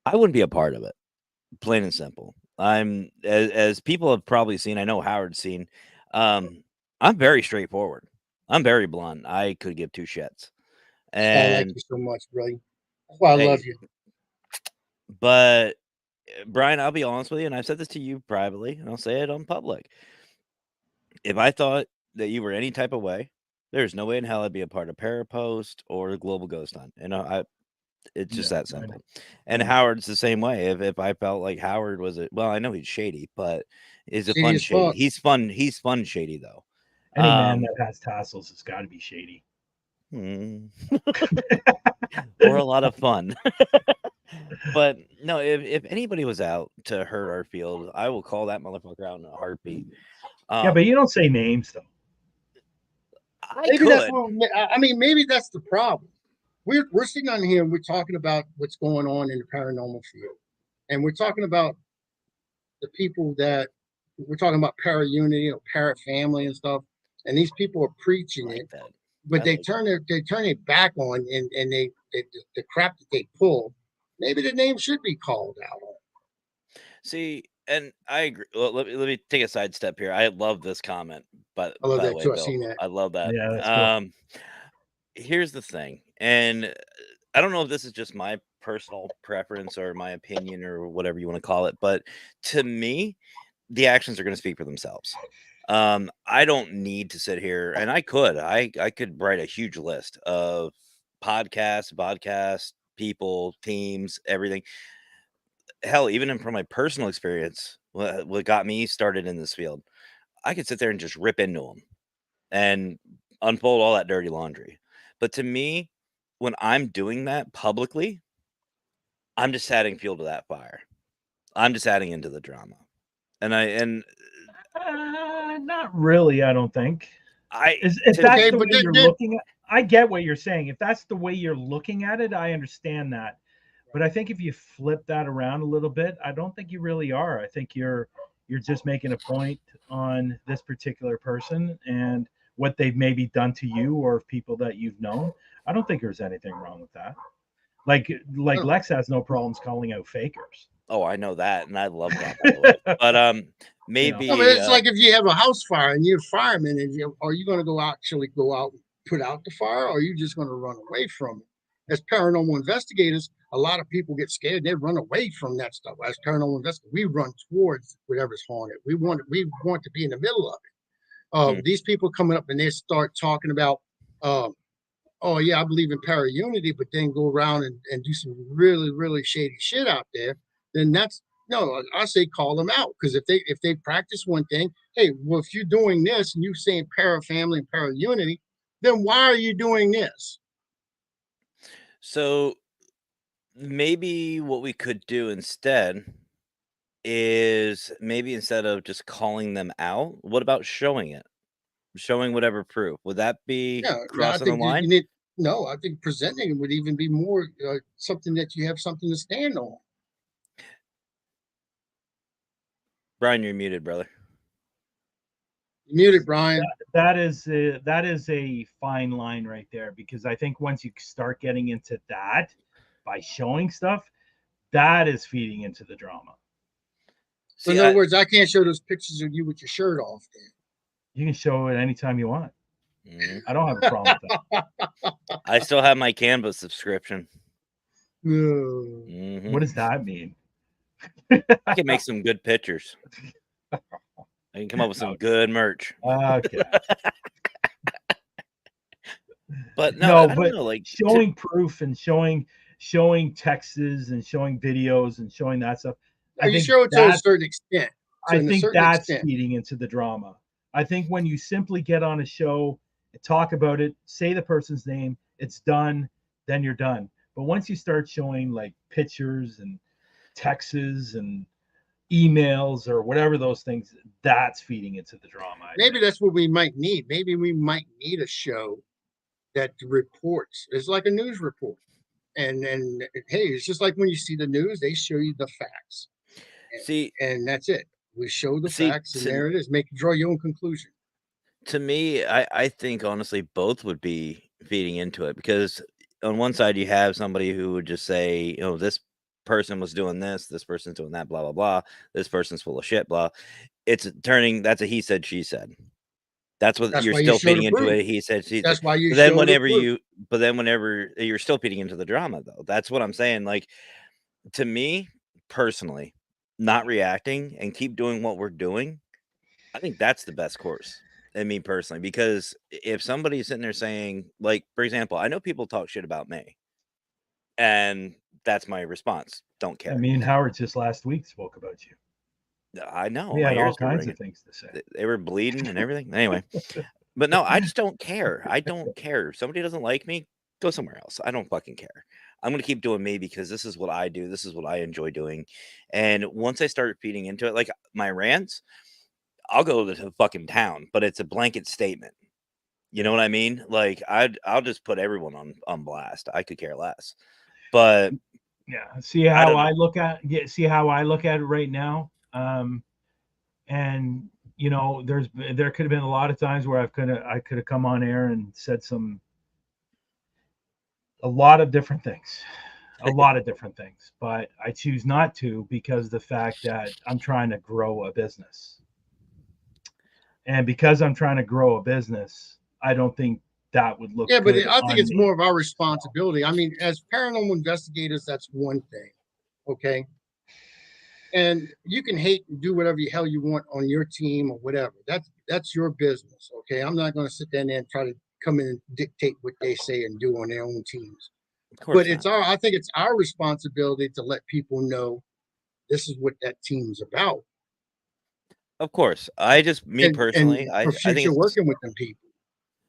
I wouldn't be a part of it. Plain and simple. I'm as people have probably seen, I know Howard's seen, I'm very straightforward. I'm very blunt. I could give two shits. That's why I like And you so much, brother. That's why I hey, love you. but Brian, I'll be honest with you, and I've said this to you privately, and I'll say it on public. If I thought that you were any type of way, there's no way in hell I'd be a part of Parapost or the Global Ghost Hunt. It's just Yeah, that I simple. know. And Howard's the same way. If I felt like Howard was well, I know he's shady, but is a Shady fun as shady. fuck. He's fun. He's fun shady though. Any man that has tassels has got to be shady. Or a lot of fun. But no, if anybody was out to hurt our field, I will call that motherfucker out in a heartbeat. Yeah, but you don't say names though. Maybe that's what, I mean, maybe that's the problem. We're sitting on here and we're talking about what's going on in the paranormal field, and we're talking about the people that we're talking about para unity or para family and stuff, and these people are preaching it, but they turn their back on and they the crap that they pull. Maybe the name should be called out on. See, and I agree. Well, let me take a sidestep here. I love this comment, but I love by the that way, too. I've Bill, seen that. I love that. Yeah, that's cool. Here's the thing, and I don't know if this is just my personal preference or my opinion or whatever you want to call it, but to me, the actions are going to speak for themselves. I don't need to sit here, and I could write a huge list of podcasts, people, teams, everything. Hell, even from my personal experience, what got me started in this field, I could sit there and just rip into them and unfold all that dirty laundry. But to me, when I'm doing that publicly, I'm just adding fuel to that fire. I'm just adding into the drama. Not really, I don't think. If that's the way you're looking at, I get what you're saying. If that's the way you're looking at it, I understand that. But I think if you flip that around a little bit, I don't think you really are. I think you're just making a point on this particular person and what they've maybe done to you or people that you've known. I don't think there's anything wrong with that. Like Lex has no problems calling out fakers. Oh, I know that, and I love that. By the way. But maybe No, but it's like if you have a house fire and you're a fireman, and are you going to go out and put out the fire, or are you just going to run away from it? As paranormal investigators, a lot of people get scared; they run away from that stuff. As paranormal investigators, we run towards whatever's haunted. We want to be in the middle of it. These people coming up and they start talking about, oh yeah, I believe in para unity, but then go around and do some really, really shady shit out there, then that's no, I say call them out. Because if they practice one thing, hey, well, if you're doing this and you're saying para family and para unity, then why are you doing this? So maybe what we could do instead is maybe instead of just calling them out, what about showing it? Showing whatever proof. Would that be Yeah, no, I crossing the think you line? need. No, I think presenting it would even be more something that you have something to stand on. Brian, you're muted, brother. You muted, Brian. That is a fine line right there, because I think once you start getting into that by showing stuff, that is feeding into the drama. So See, in other words, I can't show those pictures of you with your shirt off. You can show it anytime you want. Mhm. I don't have a problem with that. I still have my Canva subscription. No. Mhm. What does that mean? I can make some good pictures. I can come up with some good merch. Okay. But no, No, I don't but know. Like, showing proof and showing texts and showing videos and showing that stuff. I You think show it to a that's certain extent. To I a think certain that's extent. feeding into the drama. I think when you simply get on a show, talk about it, say the person's name, it's done, then you're done. But once you start showing like pictures and texts and emails or whatever those things, that's feeding into the drama. Maybe that's what we might need. Maybe we might need a show that reports. It's like a news report. And hey, it's just like when you see the news, they show you the facts. see, And that's it. We show the see, facts, and there it is. Draw your own conclusion. to me, I think honestly both would be feeding into it, because on one side you have somebody who would just say, this person was doing this person's doing that, blah blah blah. This person's full of shit, blah. It's turning. That's a he said, she said. That's what That's you're why you still show the feeding into proof. it. He said, she said. That's why you But then show the proof. whenever you're still feeding into the drama, though. That's what I'm saying. Like, to me personally, not reacting and keep doing what we're doing, I think that's the best course. I mean, personally, because if somebody's sitting there saying, like, for example, I know people talk shit about me, and that's my response. Don't I care. mean, Howard just last week spoke about you. I know We my had all ears were kinds ringing. of things to say. They were bleeding and everything. Anyway, but no, I just don't care. I don't care. If somebody doesn't like me, go somewhere else. I don't fucking care. I'm gonna keep doing me because this is what I do. This is what I enjoy doing. And once I start feeding into it, like my rants, I'll go to fucking town, but it's a blanket statement. You know what I mean? Like I'll just put everyone on blast. I could care less. But Yeah, see how I look at it right now. And there could have been a lot of times where I could have come on air and said a lot of different things. But I choose not to, because the fact that I'm trying to grow a business. And because I'm trying to grow a business, I don't think that would look but good I think it's me. more of our responsibility. I mean, as paranormal investigators, that's one thing. Okay. And you can hate and do whatever the hell you want on your team or whatever. That's your business. Okay. I'm not going to sit there and try to come in and dictate what they say and do on their own teams. But I think it's our responsibility to let people know this is what that team's about. Of course. Me personally, and I for think future it's working with them people.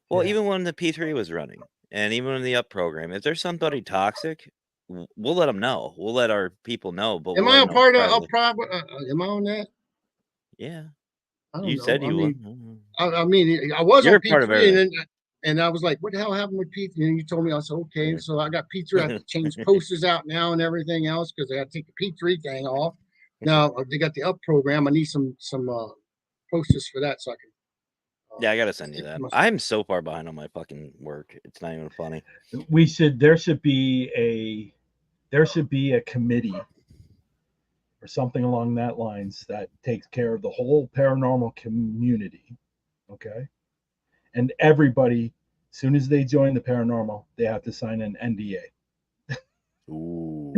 well, even when the P3 was running, and even in the up program, if there's somebody toxic, we'll let them know. We'll let our people know. But Am we'll I let a them know part of privately. am I on that? Yeah, I don't you know. said I you mean, would. I was You're on a part of P3, everything. and I was like, what the hell happened with P3? And you told me, I said, okay. Yeah. So I got P3. I have to change posters out now and everything else because I got to take the P3 thing off. Now they got the up program. I need some posters for that so I can. Yeah, I gotta send you that. I'm so far behind on my fucking work. It's not even funny. There should be a committee or something along that lines that takes care of the whole paranormal community. Okay. And everybody, as soon as they join the paranormal, they have to sign an NDA. Ooh.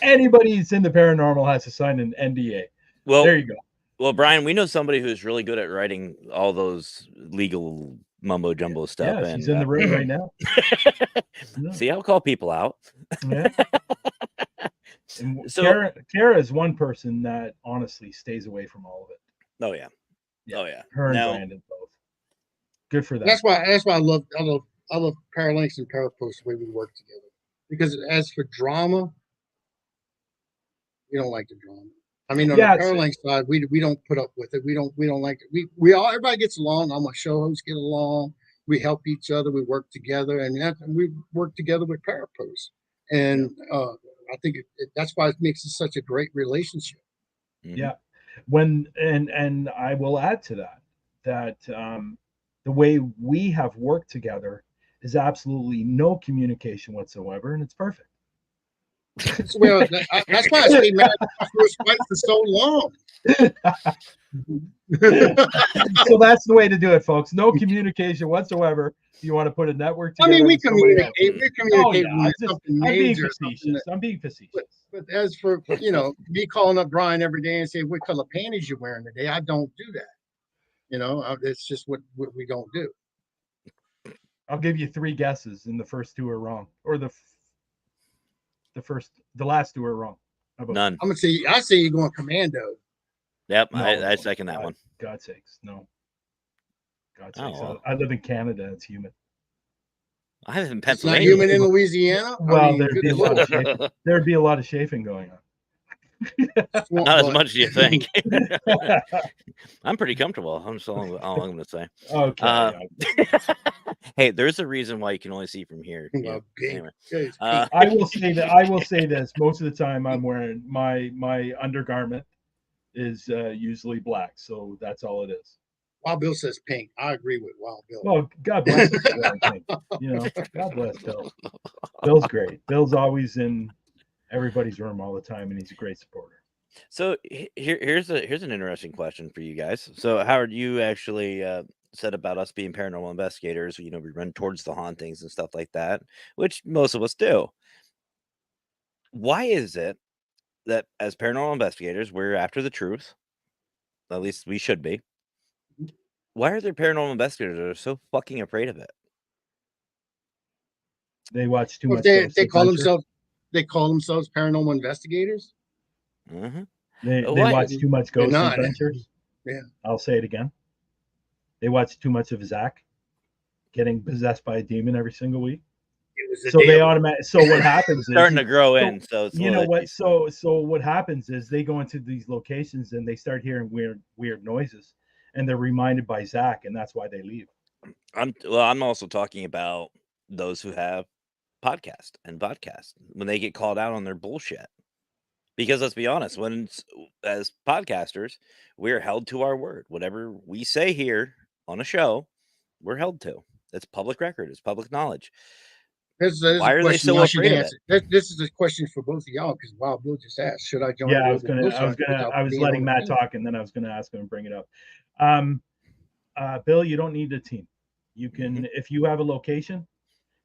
Anybody who's in the paranormal has to sign an NDA. Well, there you go. Well, Brian, we know somebody who's really good at writing all those legal mumbo jumbo stuff. Yeah, she's in the room right now. See, I'll call people out. Yeah. And Kara is one person that honestly stays away from all of it. Oh yeah. Oh yeah. Her and Brandon both. Good for them. That's why I love Paralinks and Parapost the way we work together. Because as for drama, we don't like the drama. I mean, on Yeah, the Paralanx side, we don't put up with it. We don't like it. We all everybody gets along. All my show hosts get along. We help each other. We work together, and we work together with Parapost. And I think that's why it makes it such a great relationship. Yeah. When and I will add to that the way we have worked together is absolutely no communication whatsoever, and it's perfect. Well, that's why I stayed mad at my first wife for so long. So that's the way to do it, folks. No communication whatsoever. You want to put a network together? I mean, we with somebody else. communicate. We communicate Oh, when yeah. it's something I'm being major. facetious. I'm being facetious. But as for me calling up Brian every day and say what color panties you're wearing today, I don't do that. It's just what we don't do. I'll give you 3 guesses, and the first 2 are wrong, or the last 2 are wrong. How about None. I say you're going commando. Yep, No, I second that one. God's sakes, no. God's Oh, sakes. well. I live in Canada. It's humid. I live in It's not Pennsylvania. human in Louisiana. Well, there'd be a lot of chafing going on. Not as much as you think. I'm pretty comfortable. I'm all I'm going to say. Okay. Hey, there's a reason why you can only see from here. Well, Anyway. I will say this. Most of the time, I'm wearing my undergarment is usually black, so that's all it is. Wild Bill says pink. I agree with Wild Bill. Well, God bless him. God bless Bill. Bill's great. Bill's always in everybody's room all the time, and he's a great supporter. So here's an interesting question for you guys. So Howard, you actually said about us being paranormal investigators. We run towards the hauntings and stuff like that, which most of us do. Why is it that as paranormal investigators, we're after the truth? At least we should be. Why are there paranormal investigators that are so fucking afraid of it? They watch too much. They call themselves paranormal investigators. Mm-hmm. They watch too much Ghost Adventures. Yeah, I'll say it again. They watch too much of Zach getting possessed by a demon every single week. So they automatically. So what happens is starting to grow in. So it's you know what? So what happens is they go into these locations and they start hearing weird noises, and they're reminded by Zach, and that's why they leave. I'm also talking about those who have podcast when they get called out on their bullshit. Because let's be honest, as podcasters, we're held to our word. Whatever we say here on a show, we're held to. It's public record. It's public knowledge. Why are they so afraid of it? This is a question for both of y'all because Wild Bill just asked, should I join? Yeah, I was letting Matt talk, and then I was going to ask him and bring it up. Bill, you don't need a team. You can, if you have a location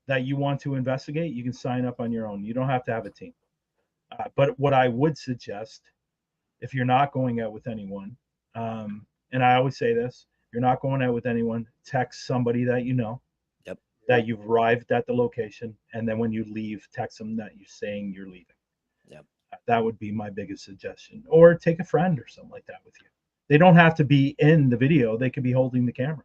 that you want to investigate, you can sign up on your own. You don't have to have a team. But what I would suggest, if you're not going out with anyone, and I always say this, you're not going out with anyone, text somebody that you know, that you've arrived at the location, and then when you leave, text them that you're saying you're leaving. Yep. That would be my biggest suggestion. Or take a friend or something like that with you. They don't have to be in the video. They could be holding the camera.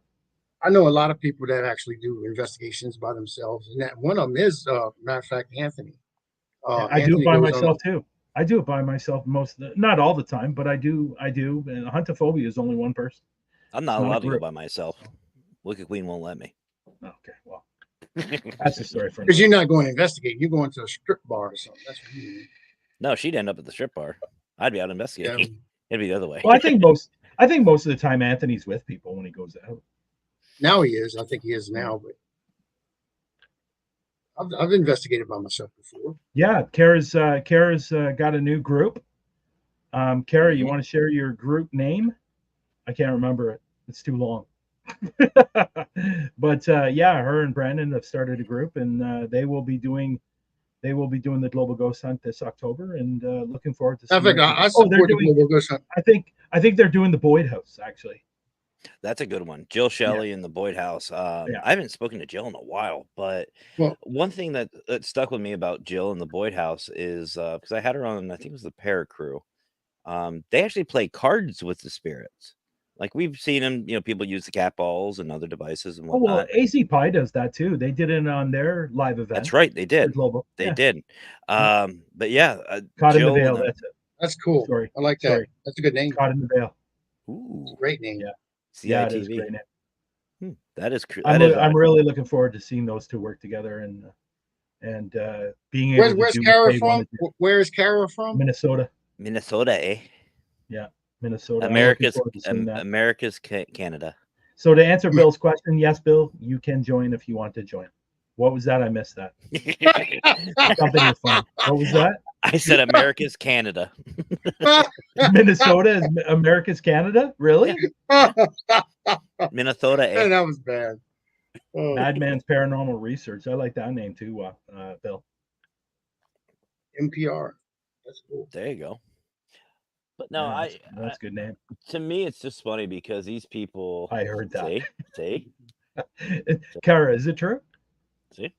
I know a lot of people that actually do investigations by themselves, and that one of them is, matter of fact, Anthony. I do it by myself too. I do it by myself not all the time, but I do. And Huntophobia is only one person. I'm not allowed to go by myself. Wicked Queen won't let me. Okay, well, that's a story for. Because you're not going to investigate. You're going to a strip bar or something. That's what you mean. No, she'd end up at the strip bar. I'd be out investigating. Yeah. It'd be the other way. Well, I think most of the time Anthony's with people when he goes out. Now he is. I think he is now, but I've investigated by myself before. Yeah, Kara's got a new group. Kara, you want to share your group name? I can't remember it. It's too long. But yeah, her and Brandon have started a group, and they will be doing the Global Ghost Hunt this October, and looking forward to. I support the Global Ghost Hunt. I think they're doing the Boyd House actually. That's a good one. Jill Shelley and the Boyd House. I haven't spoken to Jill in a while, but one thing that stuck with me about Jill and the Boyd House is because I had her on, I think it was the Para Crew. They actually play cards with the spirits. Like we've seen them, people use the cat balls and other devices and Oh well, whatnot. AC Pi does that too. They did it on their live event. That's right, they did. Global. They Yeah. did. But yeah, Caught in the Jill Veil. and That's it. That's cool. Sorry. I like that. Sorry. That's a good name. Caught in the Veil. ooh, Great name. Yeah. CITV. Yeah, it is a great name. That is I'm really looking forward to seeing those two work together and being able Where's to do Kara what they from? want to do. Where is Kara from? Minnesota. Minnesota, eh? Yeah, Minnesota. America's Canada. So to answer Bill's question, yes, Bill, you can join if you want to join. What was that? I missed that. Something was fun. What was that? I said America's Canada. Minnesota is America's Canada? Really? Minnesota, eh? That was bad. Oh. Madman's Paranormal Research. I like that name too, Bill. NPR. That's cool. There you go. But no, Yeah, that's a good name. To me, it's just funny because these people. I heard that. See? Kara, is it true? See?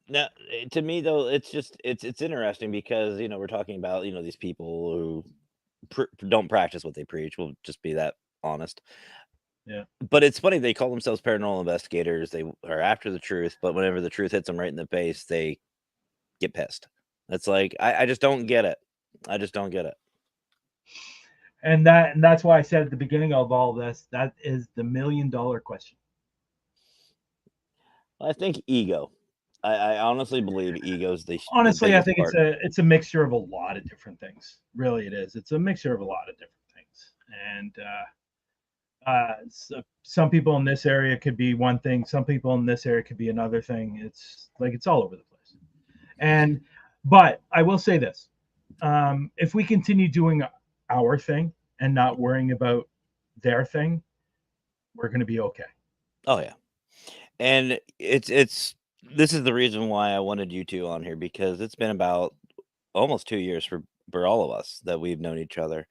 Now, to me though, it's interesting because we're talking about these people who don't practice what they preach. We'll just be that honest. Yeah. But it's funny, they call themselves paranormal investigators. They are after the truth, but whenever the truth hits them right in the face, they get pissed. That's like I just don't get it. I just don't get it. And that's why I said at the beginning of all this, that is the $1 million question. I think ego. I honestly believe ego's the honestly. I think part. it's a mixture of a lot of different things. Really, it is. It's a mixture of a lot of different things. And so some people in this area could be one thing. Some people in this area could be another thing. It's all over the place. But I will say this: if we continue doing our thing and not worrying about their thing, we're going to be okay. Oh yeah, and it's this is the reason why I wanted you two on here, because it's been about almost 2 years for all of us that we've known each other,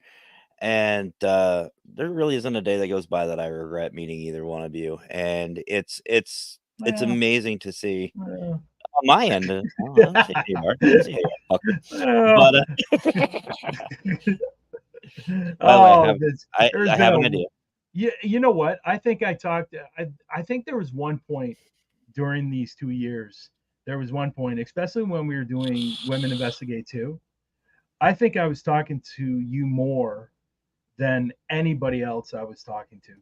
and there really isn't a day that goes by that I regret meeting either one of you, and it's amazing to see. On my end, I have an idea. You know what? I think I think there was one point during these 2 years. There was one point, especially when we were doing Women Investigate 2. I think I was talking to you more than anybody else I was talking to.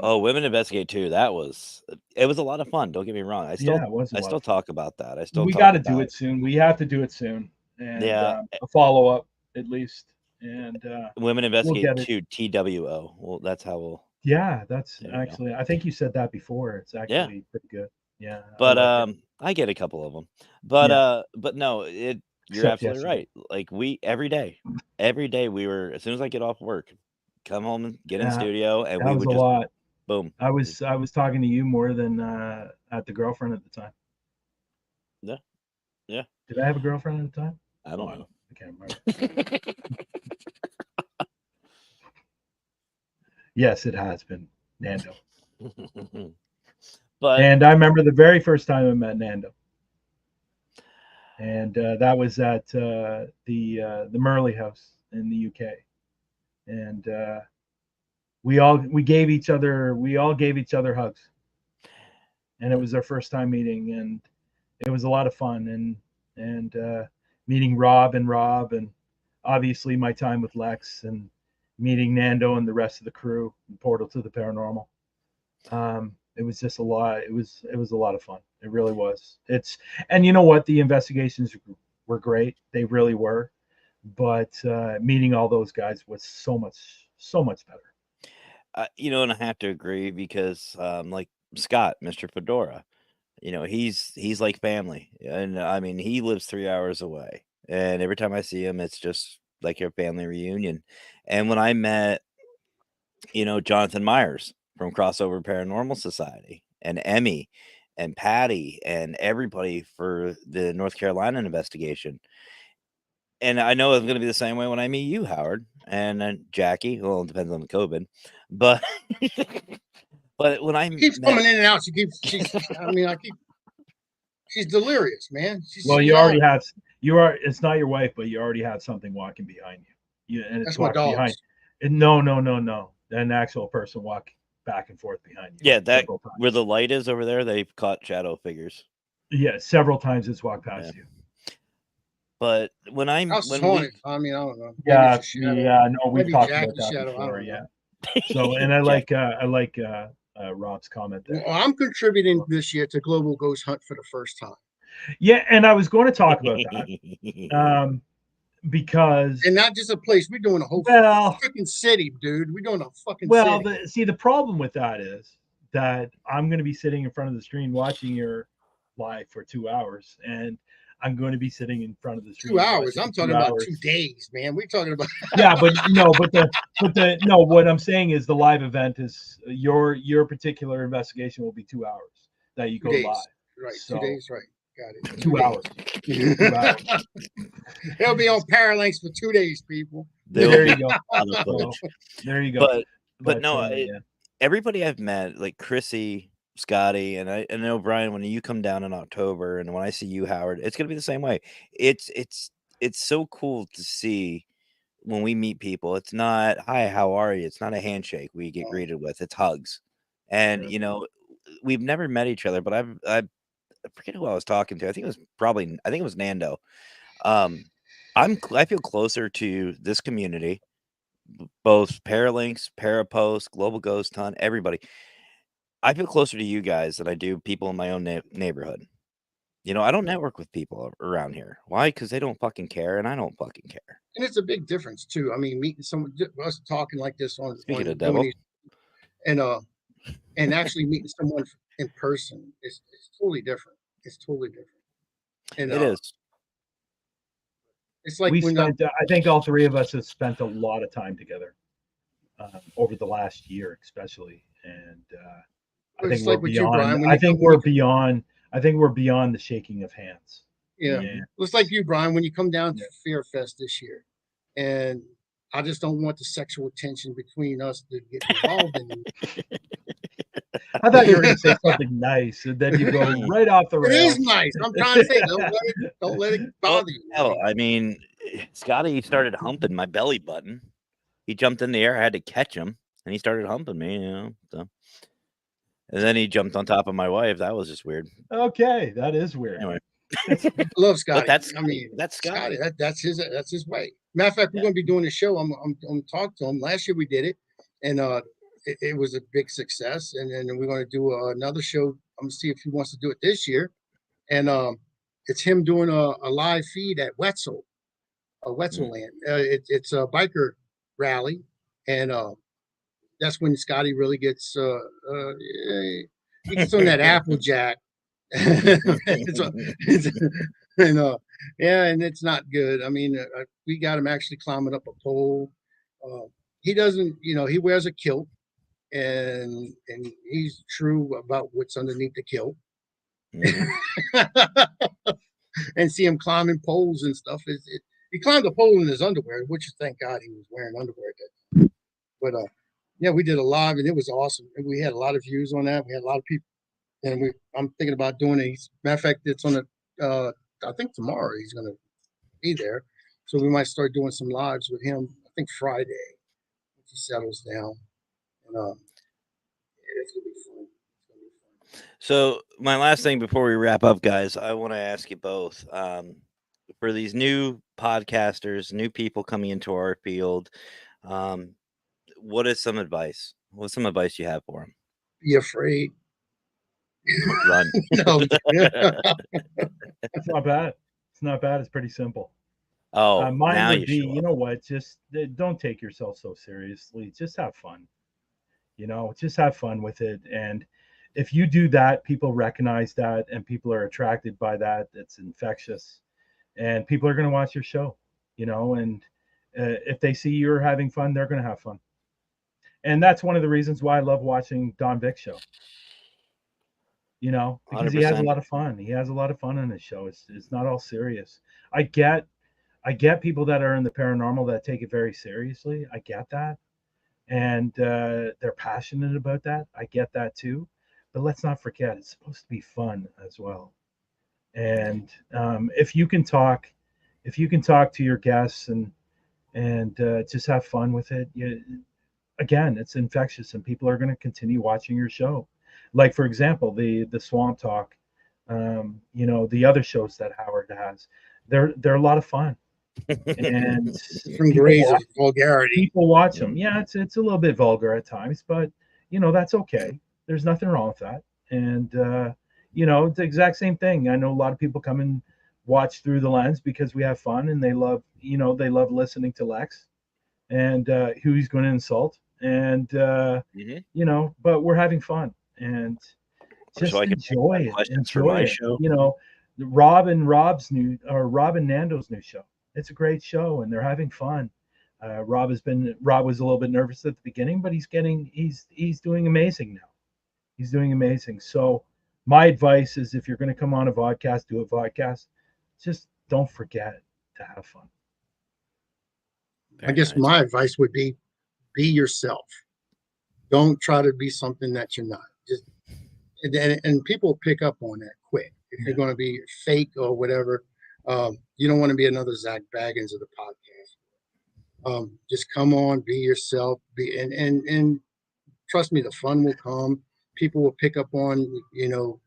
Women Investigate 2. It was a lot of fun. Don't get me wrong. I still talk about that. We got to do it soon. We have to do it soon. And a follow up at least. And Women Investigate 2 TWO. Well, that's how we'll. Yeah, that's actually. I think you said that before. It's actually pretty good. Yeah. But I get a couple of them. But no, you're absolutely right. Like every day we were, as soon as I get off work, come home and get in studio, and we would just lot. Boom. I was talking to you more than at the girlfriend at the time. Yeah. Did I have a girlfriend at the time? I don't know. I can't remember. Yes, it has been Nando. And I remember the very first time I met Nando, and that was at the Murley House in the UK, and we all gave each other hugs, and it was our first time meeting, and it was a lot of fun, and meeting Rob, and obviously my time with Lex, and meeting Nando and the rest of the crew in Portal to the Paranormal. It was just a lot. It was a lot of fun. It really was. And you know what? The investigations were great. They really were. But meeting all those guys was so much better. And I have to agree, because like Scott, Mr. Fedora, he's like family. And I mean, he lives 3 hours away. And every time I see him, it's just like your family reunion. And when I met, Jonathan Myers from Crossover Paranormal Society, and Emmy and Patty and everybody for the North Carolina investigation. And I know it's going to be the same way when I meet you, Howard, and Jackie. Well, it depends on the COVID, but but when I keeps coming in and out, she's delirious, man. You already have. It's not your wife, but you already have something walking behind you. And it's that's my dog. No. an actual person walk back and forth behind you. Yeah, that several times. where the light is over there, they've caught shadow figures. Yeah, several times it's walked past you. But when House is haunted. I mean, I don't know. Maybe Yeah, it's a shadow. yeah, no, we've Maybe talked Jack about the that Shadow. I before. don't Yeah. know. So, and I like Rob's comment there. Well, I'm contributing this year to Global Ghost Hunt for the first time. Yeah, and I was going to talk about that because And not just a place. We're doing a whole freaking city, dude. We're doing a fucking city. The problem with that is that I'm going to be sitting in front of the screen watching your live for 2 hours, and I'm going to be sitting in front of the screen. 2 hours. I'm talking about 2 days, man. We're talking about. Yeah, but no. What I'm saying is the live event is your particular investigation will be 2 hours that you go live. Right, so, 2 days. Right, got it. 2 hours. 2 hours. They'll be on Paralinks for 2 days, people. There you go. There you go. But no, everybody I've met, like Chrissy, Scotty, and I know Brian, when you come down in October, and when I see you, Howard, it's gonna be the same way. It's so cool to see when we meet people. It's not, hi, how are you? It's not a handshake we get greeted with. It's hugs. And you know, we've never met each other, but I forget who I was talking to. I think it was Nando. I feel closer to this community, both Paralinks, Parapost, Global Ghost Hunt, everybody. I feel closer to you guys than I do people in my own neighborhood. You know, I don't network with people around here. Why? Because they don't fucking care, and I don't fucking care. And it's a big difference too. I mean, meeting someone, us talking like this on Speaking of devil, and actually meeting someone in person is totally different. It's totally different. And it is. It's like I think all three of us have spent a lot of time together over the last year, especially, and I think we're beyond. I think we're beyond the shaking of hands. Yeah. It's like you, Brian, when you come down to Fear Fest this year, and I just don't want the sexual tension between us to get involved in it. I thought you were going to say something nice, and then you go right off the rails. It is nice. I'm trying to say, don't let it bother you. Hell, I mean, Scotty started humping my belly button. He jumped in the air. I had to catch him, and he started humping me. You know, so. And then he jumped on top of my wife. That was just weird. Okay, that is weird. Anyway, I love Scotty. That's Scotty. That's his way. Matter of fact, we're going to be doing a show. I'm talking to him. Last year we did it, and it was a big success. And then we're going to do another show. I'm going to see if he wants to do it this year. And it's him doing a live feed at Wetzel, Wetzelland. It's a biker rally, and that's when Scotty really gets he gets on that Applejack. And it's not good. I mean, we got him actually climbing up a pole. He doesn't, he wears a kilt, and he's true about what's underneath the kilt. And see him climbing poles and stuff. He climbed a pole in his underwear, which thank God he was wearing underwear at that time. But yeah, we did a live, and it was awesome. And we had a lot of views on that. We had a lot of people, and I'm thinking about doing it. Matter of fact, it's on I think tomorrow he's going to be there, so we might start doing some lives with him. I think Friday, once he settles down, and it's gonna be fun. So my last thing before we wrap up, guys, I want to ask you both, for these new podcasters, new people coming into our field, what is some advice? What's some advice you have for them? Be afraid. Run. No. It's not bad. It's not bad. It's pretty simple. Oh, mine would be, you know what? Just don't take yourself so seriously. Just have fun. Just have fun with it. And if you do that, people recognize that, and people are attracted by that. It's infectious, and people are going to watch your show. And if they see you're having fun, they're going to have fun. And that's one of the reasons why I love watching Don Vick's show. Because 100%. He has a lot of fun. He has a lot of fun on his show. It's not all serious. I get people that are in the paranormal that take it very seriously. I get that. And they're passionate about that. I get that too. But let's not forget, it's supposed to be fun as well. And if you can talk to your guests and just have fun with it, again, it's infectious, and people are going to continue watching your show. Like, for example, the Swamp Talk, you know, the other shows that Howard has, they're a lot of fun, and Different grades of vulgarity. people watch them. Yeah, it's a little bit vulgar at times, but you know that's okay. There's nothing wrong with that, and you know, it's the exact same thing. I know a lot of people come and watch Through the Lens because we have fun, and they love, you know, they love listening to Lex and who he's going to insult, and you know, but we're having fun, and just So I can enjoy it. questions for Enjoy my it. show. You know, Rob and Nando's new show. It's a great show, and they're having fun. Rob was a little bit nervous at the beginning, but he's doing amazing now. He's doing amazing. So my advice is, if you're going to come on a vodcast, do a vodcast. Just don't forget to have fun. I guess my advice would be yourself. Don't try to be something that you're not. Just and people pick up on that quick. If you're going to be fake or whatever, you don't want to be another Zach Baggins of the podcast. Just come on, be yourself, and trust me, the fun will come. People will pick up on, you know,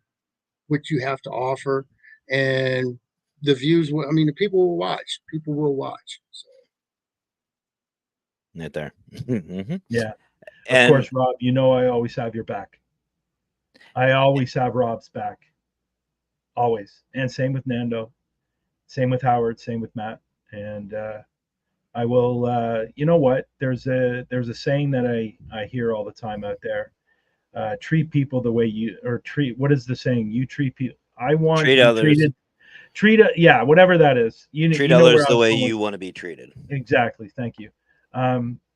what you have to offer, and the views will. I mean, the people will watch. People will watch. So. Right there. Yeah. Of course, Rob, you know I always have your back. I always have Rob's back. Always. And same with Nando. Same with Howard. Same with Matt. And I will, you know what? There's a saying that I hear all the time out there. Treat people the way you, or treat, what is the saying? You treat people. I want treat others. Yeah, whatever that is. Treat others the way you want to be treated. Exactly. Thank you.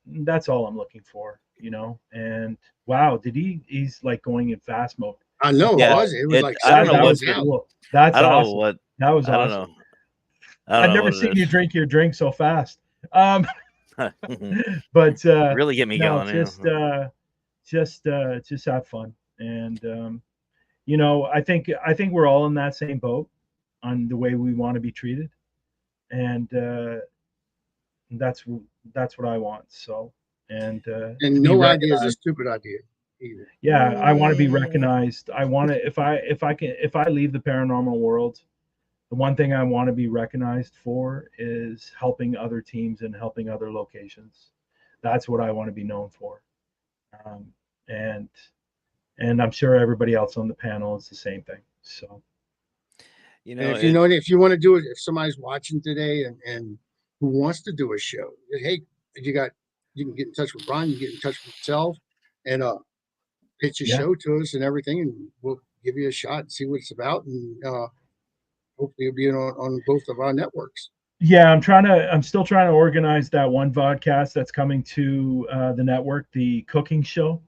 That's all I'm looking for, you know. And wow, he's like going in fast mode. I know. Yeah, it was like, I don't know what's cool. That's awesome. I don't know what that was awesome. I don't know. I've never seen you drink your drink so fast. But really get me going. Just have fun. And you know, I think we're all in that same boat on the way we want to be treated. And that's what I want. So, and no idea is a stupid idea either. Yeah, I want to be recognized. I want to, if I leave the paranormal world, the one thing I want to be recognized for is helping other teams and helping other locations. That's what I want to be known for. And I'm sure everybody else on the panel is the same thing. So, you know, if you want to do it, if somebody's watching today and who wants to do a show, hey, you can get in touch with Brian, you get in touch with yourself, and pitch a show to us and everything, and we'll give you a shot and see what it's about, and hopefully you'll be on both of our networks. Yeah, I'm still trying to organize that one vodcast that's coming to the network, the cooking show.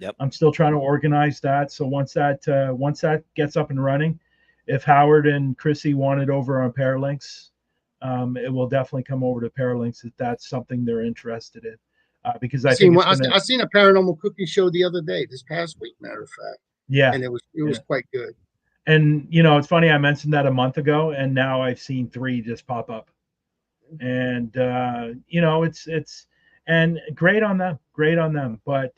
Yep. I'm still trying to organize that. So once that gets up and running, if Howard and Chrissy want it over on Paralinks, it will definitely come over to Paralinks if that's something they're interested in. Because I seen a paranormal cooking show the other day, this past week, matter of fact. Yeah. And it was quite good. And you know, it's funny, I mentioned that a month ago, and now I've seen 3 just pop up. And you know, it's and great on them. But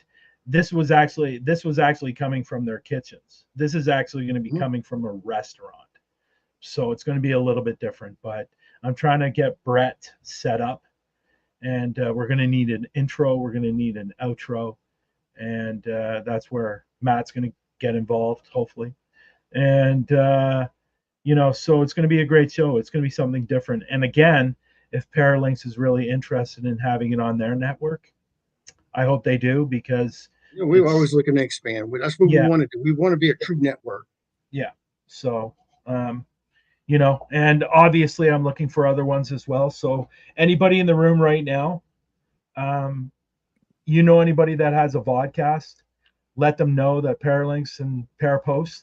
this was actually coming from their kitchens. This is actually going to be coming from a restaurant. So it's going to be a little bit different, but I'm trying to get Brett set up, and we're going to need an intro. We're going to need an outro, and that's where Matt's going to get involved, hopefully. And you know, so it's going to be a great show. It's going to be something different. And again, if Paralinks is really interested in having it on their network, I hope they do, because we're always looking to expand. That's what we want to do. We want to be a true network. Yeah. So, you know, and obviously I'm looking for other ones as well. So anybody in the room right now, you know, anybody that has a vodcast, let them know that Paralinks and Parapost,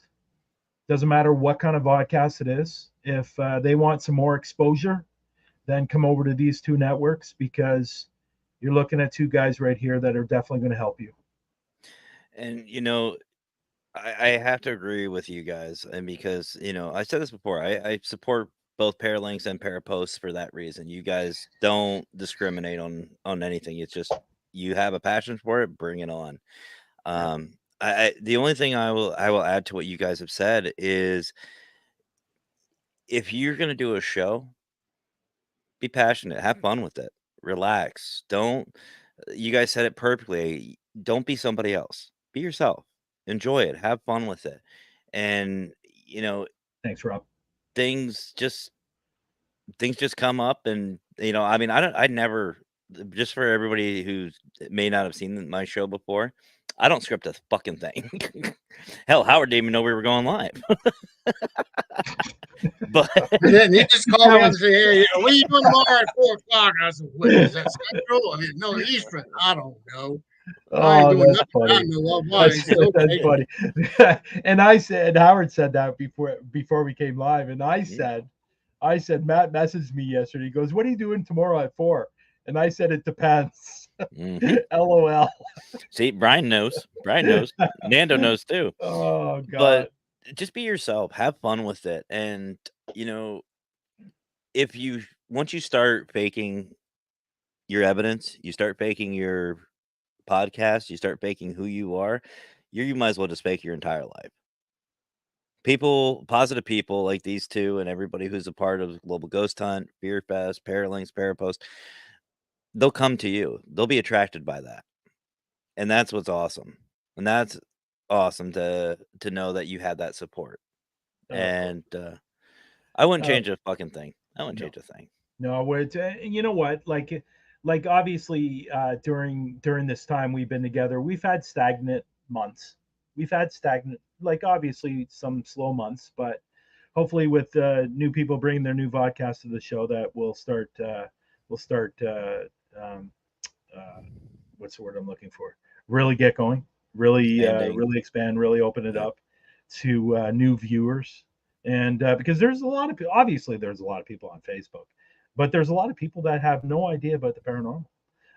doesn't matter what kind of vodcast it is. If they want some more exposure, then come over to these 2 networks, because you're looking at 2 guys right here that are definitely going to help you. And, you know, I have to agree with you guys. And because, you know, I said this before, I support both Paralinks and Paraposts for that reason. You guys don't discriminate on anything. It's just you have a passion for it, bring it on. The only thing I will add to what you guys have said is, if you're going to do a show, be passionate, have fun with it, relax. Don't, you guys said it perfectly. Don't be somebody else. Be yourself. Enjoy it. Have fun with it. And, Thanks, Rob. things just come up, and, I mean, I never, just for everybody who may not have seen my show before, I don't script a fucking thing. Hell, Howard didn't even know we were going live. But And then he just called me up and said, "Hey, what are you doing tomorrow at 4:00?" I said, "What is that, Central?" I said, "No, Eastern." I don't know. I ain't doing That's nothing. funny. I know of mine. That's, So, that's okay. funny. And I said, Howard said that before we came live, and I said, Matt messaged me yesterday. He goes, "What are you doing tomorrow at 4?" And I said, "It depends." LOL. See, Brian knows. Nando knows too. Oh God. But just be yourself. Have fun with it. And, once you start faking your evidence, you start faking your podcast, you start faking who you are, you might as well just fake your entire life. People, positive people like these two, and everybody who's a part of Global Ghost Hunt, Fear Fest, Paralinks, Parapost, they'll come to you. They'll be attracted by that. And that's what's awesome. And that's awesome to know that you had that support. And I wouldn't change a fucking thing. I wouldn't change a thing. No, you know what? Like obviously, during this time we've been together, we've had stagnant months. We've had stagnant, like obviously some slow months, but hopefully with new people bringing their new vodcast to the show, that we'll start. What's the word I'm looking for? Really get going. Really, really expand. Really open it up to new viewers. And because there's a lot of people, obviously there's a lot of people on Facebook, but there's a lot of people that have no idea about the paranormal,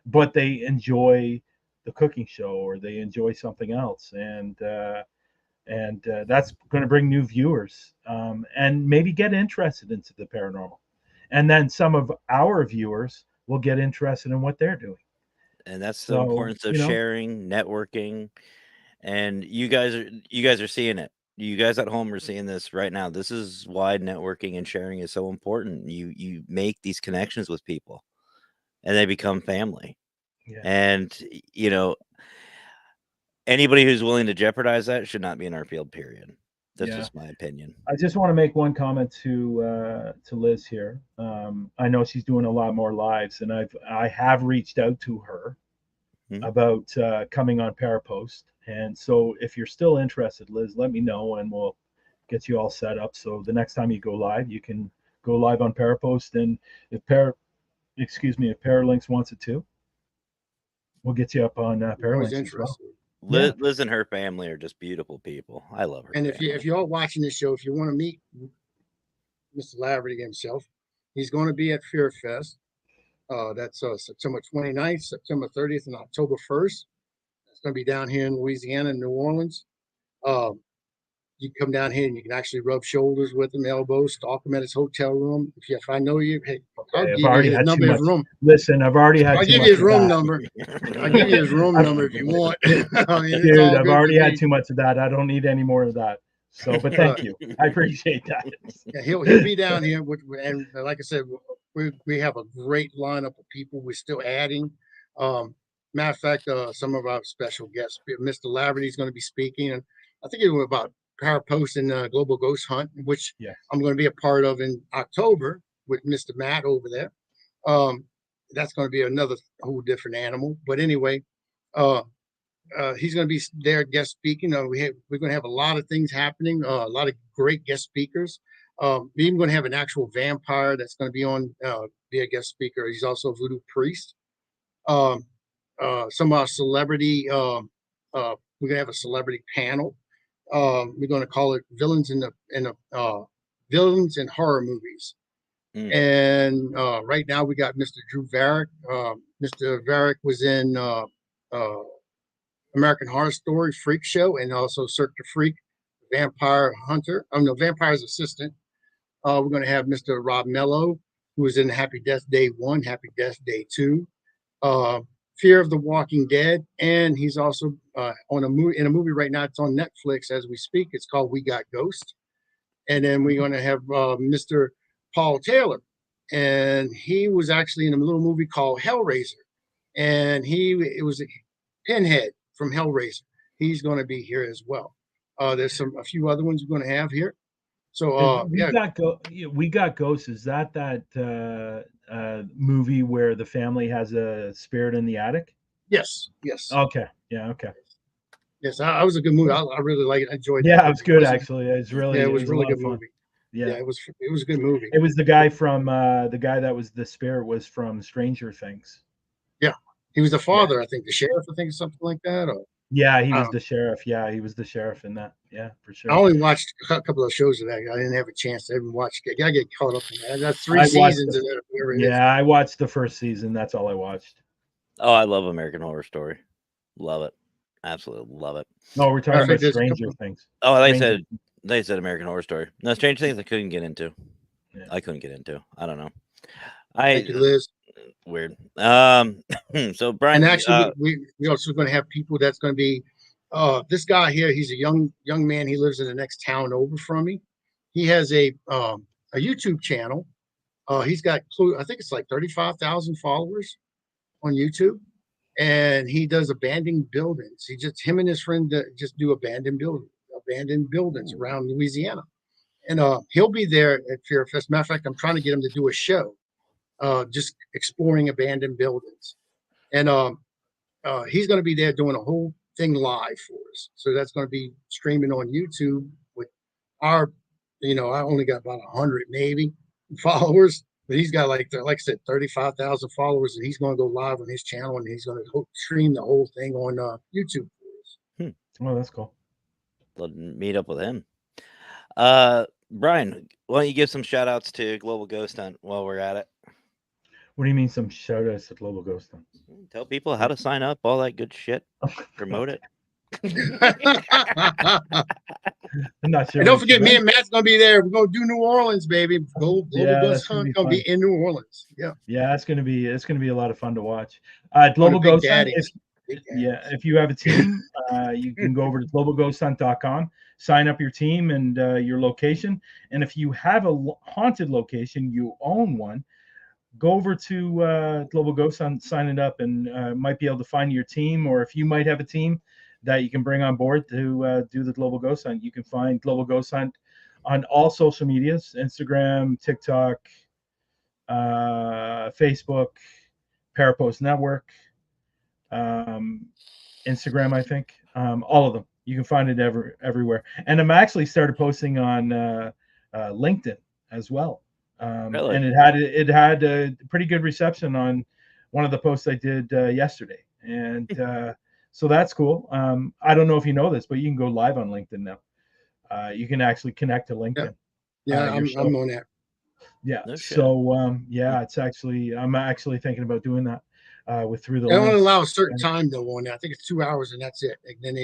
but they enjoy the cooking show or they enjoy something else, and that's going to bring new viewers, and maybe get interested into the paranormal, and then some of our viewers will get interested in what they're doing. And that's the importance of sharing, networking, and you guys are seeing it. You guys at home are seeing this right now. This is why networking and sharing is so important. You make these connections with people, and they become family. Yeah. And anybody who's willing to jeopardize that should not be in our field. Period. That's just my opinion. I just want to make one comment to Liz here. I know she's doing a lot more lives, and I have reached out to her about coming on Parapost. And so if you're still interested, Liz, let me know and we'll get you all set up. So the next time you go live, you can go live on Parapost. And if Paralinks wants it too, we'll get you up on Paralinks as well. Liz and her family are just beautiful people. I love her. And if you're watching this show, if you want to meet Mr. Laverty himself, he's going to be at Fear Fest. That's September 29th, September 30th, and October 1st. It's going to be down here in Louisiana, New Orleans. You can come down here and you can actually rub shoulders with him, elbows, stalk him at his hotel room. If I know you, hey, I'll give you his number, his room. Listen, I've already had. I'll give you his room number. I'll give you his room number if you want. I mean, dude, I've already had too much of that. I don't need any more of that. So, but thank you. I appreciate that. Yeah, he'll be down here, and like I said, we have a great lineup of people. We're still adding. Matter of fact, some of our special guests, Mr. Laverty is going to be speaking, and I think it was about Parapost and Global Ghost Hunt, which I'm going to be a part of in October with Mr. Matt over there. That's going to be another whole different animal. But anyway, he's going to be there guest speaking. We're going to have a lot of things happening, a lot of great guest speakers. We're even going to have an actual vampire that's going to be on, be a guest speaker. He's also a voodoo priest. Some of our celebrity, we're going to have a celebrity panel. We're going to call it villains in villains in horror movies. And right now we got Mr. Drew Varick. Mr. Varick was in American Horror Story, Freak Show, and also Cirque du Freak, Vampire Hunter. Vampire's Assistant. We're going to have Mr. Rob Mello, who was in Happy Death Day 1, Happy Death Day 2. Fear of the Walking Dead, and he's also on a movie right now. It's on Netflix as we speak. It's called We Got Ghost. And then we're going to have Mr. Paul Taylor, and he was actually in a little movie called Hellraiser, and it was a Pinhead from Hellraiser. He's going to be here as well. There's a few other ones we're going to have here. So We Got Ghosts. Is that movie where the family has a spirit in the attic? Yes. Okay. Yeah. Okay. Yes, I was a good movie. I really like it. I enjoyed it. Yeah, it was good actually. It was really. Yeah, it was a really lot good of fun. movie. Yeah, it was a good movie. It was the guy from the guy that was the spirit was from Stranger Things. Yeah, he was the father. I think the sheriff. I think something like that. Or yeah, he was the sheriff. Yeah, he was the sheriff in that. Yeah, for sure. I only watched a couple of shows of that. I didn't have a chance. I haven't watched. I gotta get caught up in that. That's 3 seasons of that. Yeah, I watched the first season. That's all I watched. Oh, I love American Horror Story. Love it. Absolutely love it. No, we're talking about Stranger Things. Oh, they said American Horror Story. No, Stranger Things I couldn't get into. Yeah. I couldn't get into. I don't know. Thank you, Liz. Weird. So Brian, and actually, we also going to have people that's going to be. This guy here, he's a young man. He lives in the next town over from me. He has a YouTube channel. He's got, I think it's like 35,000 followers on YouTube, and he does abandoned buildings. Him and his friend just do abandoned buildings around Louisiana, and he'll be there at Fear Fest. Matter of fact, I'm trying to get him to do a show, just exploring abandoned buildings, and he's going to be there doing a whole thing live for us. So that's going to be streaming on YouTube with our, I only got about 100 maybe followers, but he's got like I said, 35,000 followers, and he's going to go live on his channel, and he's going to stream the whole thing on YouTube for us. Oh, that's cool. Let's meet up with him. Brian, why don't you give some shout outs to Global Ghost Hunt while we're at it? What do you mean some shout outs to Global Ghost Hunt? Tell people how to sign up, all that good shit. Promote it. I'm not sure. And don't forget, me and Matt's gonna be there. We're gonna do New Orleans, baby. Global Ghost Hunt gonna be in New Orleans. Yeah. Yeah, it's gonna be a lot of fun to watch. Global Ghost Hunt. If you have a team, you can go over to globalghosthunt.com, sign up your team and your location. And if you have a haunted location, you own one, go over to Global Ghost Hunt, sign it up, and might be able to find your team. Or if you might have a team that you can bring on board to do the Global Ghost Hunt, you can find Global Ghost Hunt on all social medias: Instagram, TikTok, Facebook, Parapost Network, Instagram, I think, all of them. You can find it everywhere. And I'm actually started posting on LinkedIn as well. Really? And it had a pretty good reception on one of the posts I did yesterday. And so that's cool. I don't know if you know this, but you can go live on LinkedIn now. You can actually connect to LinkedIn. Yeah, I'm on that. Yeah. No so it's actually, I'm actually thinking about doing that. With through the. They only allow a certain time though on that. I think it's 2 hours and that's it. And then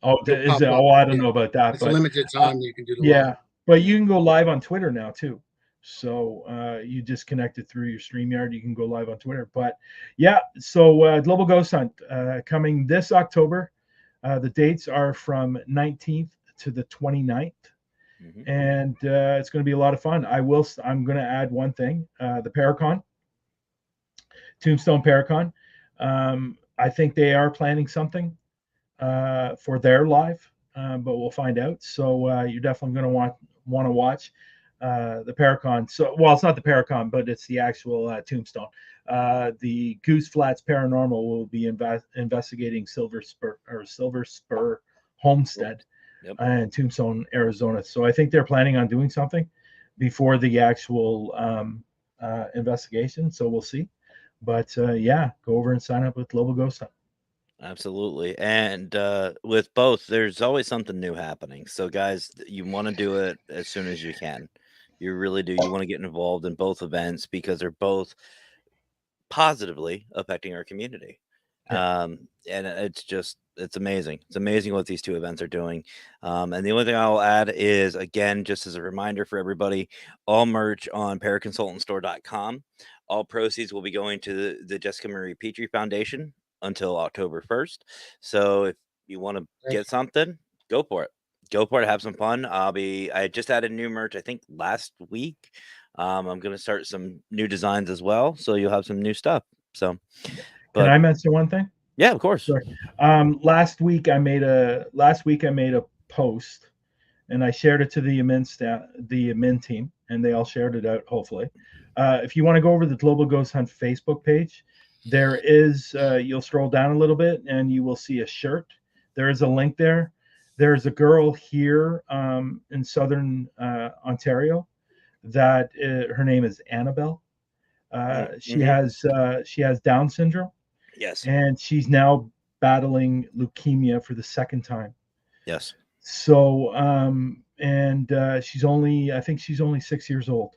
I don't know about that. It's a limited time you can do the live. But you can go live on Twitter now too. So you just connect it through your StreamYard. You can go live on Twitter. But yeah, so Global Ghost Hunt coming this October. The dates are from 19th to the 29th. Mm-hmm. And it's going to be a lot of fun. I'm going to add one thing, the Paracon. Tombstone Paracon. I think they are planning something for their live, but we'll find out. So you're definitely going to want to watch the Paracon. So, well, it's not the Paracon, but it's the actual Tombstone. The Goose Flats Paranormal will be investigating Silver Spur Homestead in Tombstone, Arizona. So I think they're planning on doing something before the actual investigation. So we'll see. But go over and sign up with Global Ghost Hunt. Absolutely. And with both, there's always something new happening. So guys, you want to do it as soon as you can. You really do. You want to get involved in both events because they're both positively affecting our community. Yeah. And it's amazing. It's amazing what these two events are doing. And the only thing I'll add is, again, just as a reminder for everybody, all merch on paraconsultantstore.com. All proceeds will be going to the Jessica Marie Petrie Foundation until October 1st. So if you want to Thank get something, go for it. Go for it. Have some fun. I just added new merch, I think last week. I'm going to start some new designs as well. So you'll have some new stuff. So, Can I mention one thing? Yeah, of course. Sure. Last week I made a post, and I shared it to the admin team, and they all shared it out. Hopefully, if you want to go over the Global Ghost Hunt Facebook page, there is you'll scroll down a little bit, and you will see a shirt. There is a link there. There's a girl here in Southern Ontario that her name is Annabelle. She has Down syndrome. Yes. And she's now battling leukemia for the second time. Yes. So, she's only 6 years old.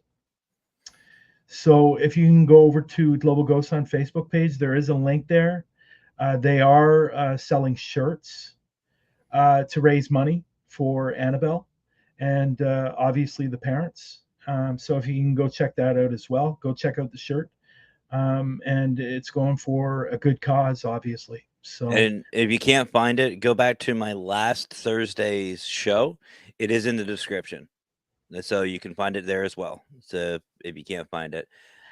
So if you can go over to Global Ghost Hunt Facebook page, there is a link there. They are selling shirts to raise money for Annabelle and obviously the parents. So if you can go check that out as well, go check out the shirt. And it's going for a good cause, obviously. So, and if you can't find it, go back to my last Thursday's show. It is in the description, so you can find it there as well. So if you can't find it,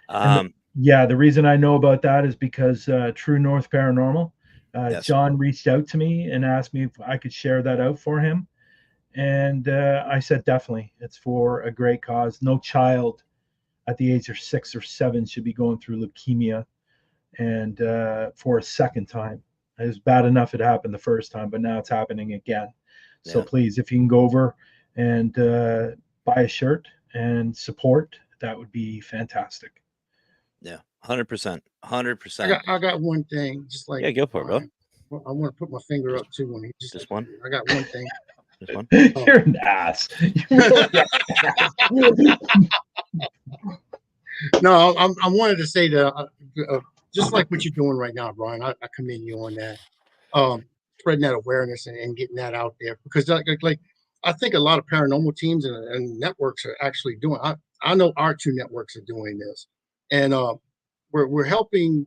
the reason I know about that is because True North Paranormal, yes. John reached out to me and asked me if I could share that out for him, and I said definitely. It's for a great cause. No child at the age of 6 or 7 should be going through leukemia, and for a second time. It was bad enough it happened the first time, but now it's happening again. So please, if you can go over and buy a shirt and support, that would be fantastic. Yeah, 100%, 100%. I got one thing, just like go for it, bro. I want to put my finger up too when he just one. I got one thing. Just one. You're an ass. No, I wanted to say that just like what you're doing right now, Brian. I commend you on that, spreading that awareness and getting that out there, because like I think a lot of paranormal teams and networks are actually doing. I know our 2 networks are doing this, and we're helping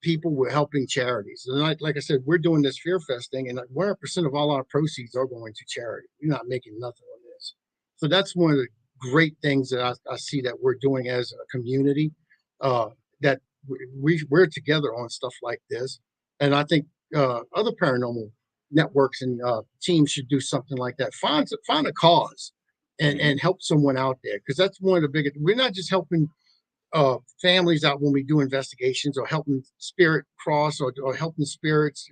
people. We're helping charities, and like I said, we're doing this Fear Fest thing, and 100% of all our proceeds are going to charity. We're not making nothing on this, so that's one of the great things that I see that we're doing as a community, that we're together on stuff like this. And I think other paranormal networks and teams should do something like that. Find a cause and help someone out there, because that's one of the biggest. We're not just helping families out when we do investigations, or helping spirit cross, or helping spirits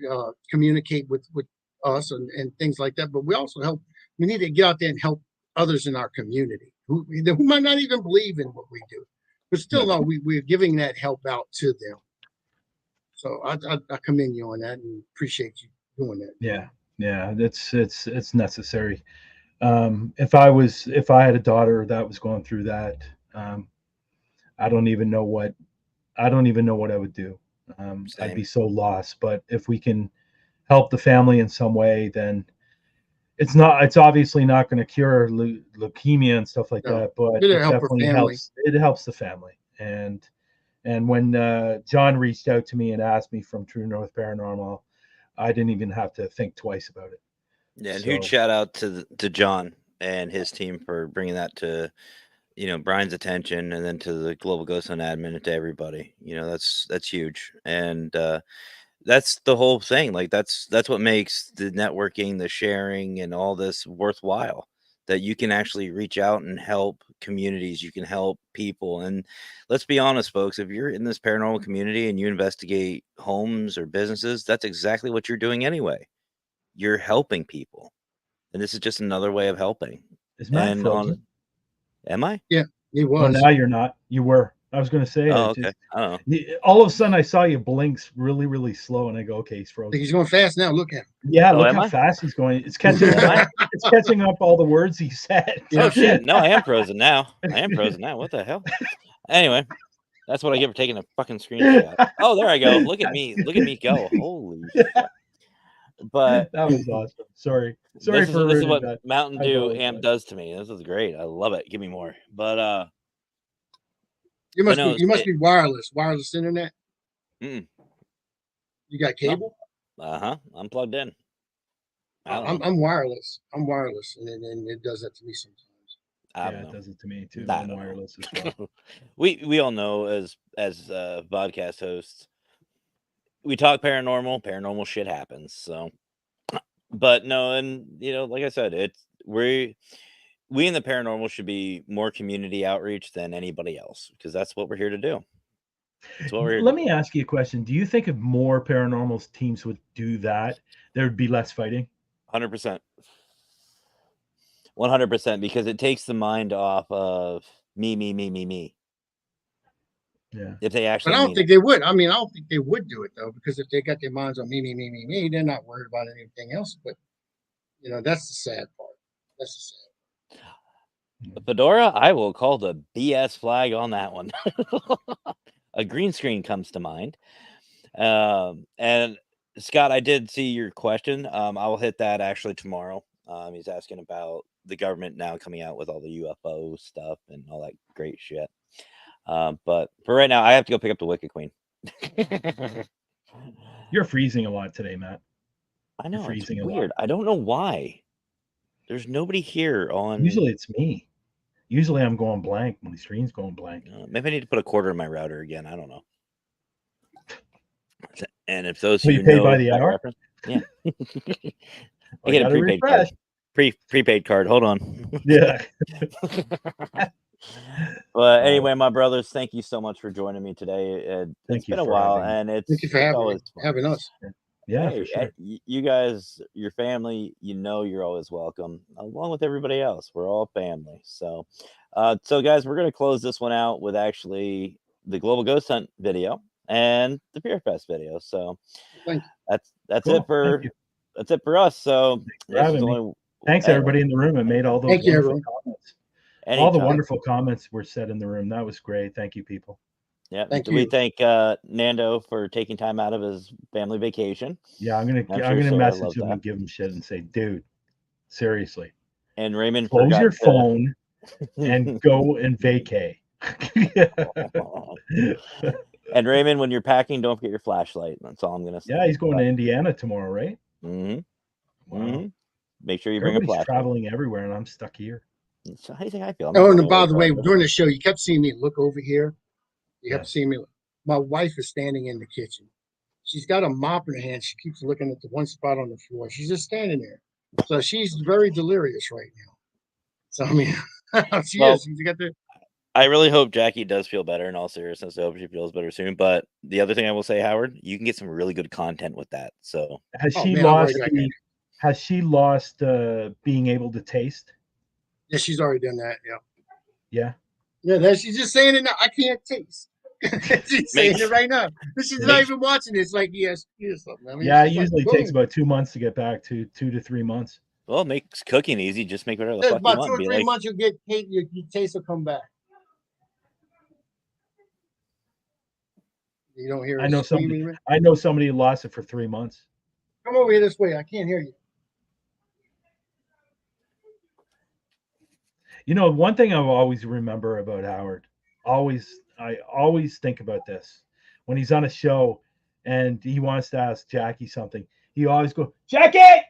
communicate with us and things like that, but we also help. We need to get out there and help others in our community who might not even believe in what we do, but still know we're giving that help out to them. So I commend you on that and appreciate you doing that. Yeah, it's necessary. If I had a daughter that was going through that, I don't even know what I would do. I'd be so lost. But if we can help the family in some way, then it's obviously not going to cure leukemia and stuff like that, but it definitely helps. It helps the family. And when John reached out to me and asked me from True North Paranormal, I didn't even have to think twice about it. Yeah, and huge shout out to John and his team for bringing that to Brian's attention, and then to the Global Ghost Hunt admin, and to everybody. That's huge, and that's the whole thing. Like that's what makes the networking, the sharing, and all this worthwhile, that you can actually reach out and help communities. You can help people. And let's be honest, folks, if you're in this paranormal community and you investigate homes or businesses, that's exactly what you're doing anyway. You're helping people, and this is just another way of helping. Is Matt frozen? Am I? Yeah, he was. Well, now you're not. You were. I was going to say. Oh, okay. I don't know. All of a sudden, I saw you blinks really, really slow, and I go, "Okay, he's frozen." He's going fast now. Look at him. Yeah, look how fast he's going. It's catching up. It's catching up all the words he said. Oh shit! No, I am frozen now. What the hell? Anyway, that's what I get for taking a fucking screenshot. Oh, there I go. Look at me go. Holy shit. But that was awesome. Sorry this is what that. Mountain Dew amp does to me. This is great. I love it. Give me more. But You But must no, be wireless internet. Mm-mm. You got cable? I'm plugged in. I don't know. I'm wireless. I'm wireless, and it does that to me sometimes. I Yeah, don't it know. does it to me too. I I'm don't know. wireless as well. We all know as podcast hosts, we talk paranormal shit happens. So, but no, and like I said, it's we in the paranormal should be more community outreach than anybody else, because that's what we're here to do. That's what we're here Let to me ask you a question. Do you think if more paranormal teams would do that, there would be less fighting? 100%. 100%, because it takes the mind off of me. Yeah. If they But actually I don't mean think it. they would. I mean, I don't think they would do it though, because if they got their minds on me, they're not worried about anything else. But that's the sad part. That's the sad. Fedora, I will call the BS flag on that one. A green screen comes to mind. And Scott, I did see your question. I will hit that actually tomorrow. He's asking about the government now coming out with all the UFO stuff and all that great shit. But for right now, I have to go pick up the Wicked Queen. You're freezing a lot today, Matt. I know, it's freezing a lot. weird. I don't know why. There's nobody here on. Usually it's me. Usually I'm going blank when the screen's going blank. Maybe I need to put a quarter in my router again. I don't know. And if those So who you pay know by the that hour? reference, yeah. I I get a gotta prepaid refresh. card. Prepaid card. Hold on. Yeah. But anyway, my brothers, thank you so much for joining me today. It's Thank you been a for while, having me. and Thank you it's for always fun. having us. Yeah, Hey, for sure. you guys, your family, you're always welcome, along with everybody else. We're all family. So guys, we're going to close this one out with actually the Global Ghost Hunt video and the Fear Fest video. So Thank that's Cool. it for us. So for having me. Thanks everybody in the room that made all those Thank you, wonderful everyone. comments. Anytime. All the wonderful comments were said in the room. That was great. Thank you, people. Yeah, Thank we you. thank Nando for taking time out of his family vacation. Yeah, I'm gonna Sarah message loves him that. and give him shit and say, dude, seriously. And Raymond, close your phone and go and vacay. And Raymond, when you're packing, don't forget your flashlight. That's all I'm gonna say. Yeah, he's going to Indiana tomorrow, right? Mm-hmm. Wow. Mm-hmm. Make sure you bring a Everybody's flashlight. traveling everywhere, and I'm stuck here. So how do you think I feel? Oh, and by the way, during the show, you kept seeing me look over here. You kept seeing me. My wife is standing in the kitchen. She's got a mop in her hand. She keeps looking at the one spot on the floor. She's just standing there. So she's very delirious right now. So I mean, she is. She's got the. I really hope Jackie does feel better. In all seriousness, I hope she feels better soon. But the other thing I will say, Howard, you can get some really good content with that. So has she lost? Has she lost being able to taste? Yeah, she's already done that. Yeah. Yeah. Yeah, that she's just saying it now. I can't taste. She's saying it right now. She's not even watching this like ESP or something. I mean, yeah, it usually takes about 2 months to get back to 2 to 3 months. Well, it makes cooking easy. Just make whatever the fuck about you want. About 2 or 3 months, you'll get your taste will come back. You don't hear. I know somebody lost it for 3 months. Come over here this way. I can't hear you. You know, one thing I always remember about Howard, I always think about this. When he's on a show and he wants to ask Jackie something, he always goes, Jackie!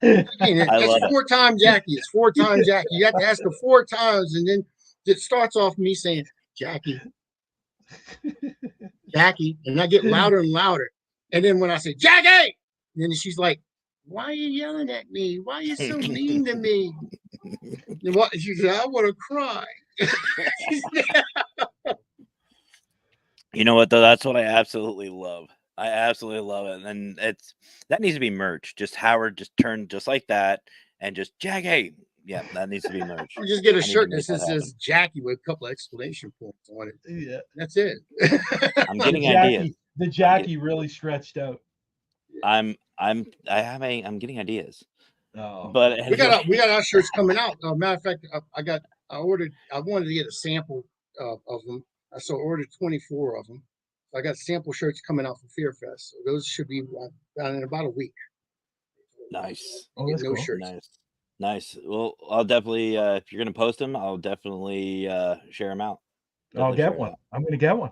That's 4 times Jackie. It's 4 times Jackie. You have to ask her 4 times, and then it starts off me saying, Jackie. Jackie. And I get louder and louder. And then when I say, Jackie! Then she's like, why are you yelling at me? Why are you so mean to me? She said, I want to cry. You know what, though? That's what I absolutely love. I absolutely love it. And that needs to be merch. Just Howard just turned just like that and just Jackie. Yeah, that needs to be merch. I'll just get a shirt that says Jackie with a couple exclamation points on it. Yeah. That's it. I'm getting ideas. The Jackie really stretched out. I'm getting ideas. Oh, but anyway. we got our shirts coming out. Matter of fact, I wanted to get a sample of them. So I ordered 24 of them. I got sample shirts coming out for Fear Fest. So those should be in about a week. Nice. Oh, that's cool. Nice. Nice. Well, I'll definitely if you're gonna post them, I'll definitely share them out. I'll Definitely get share it one. out. I'm gonna get one.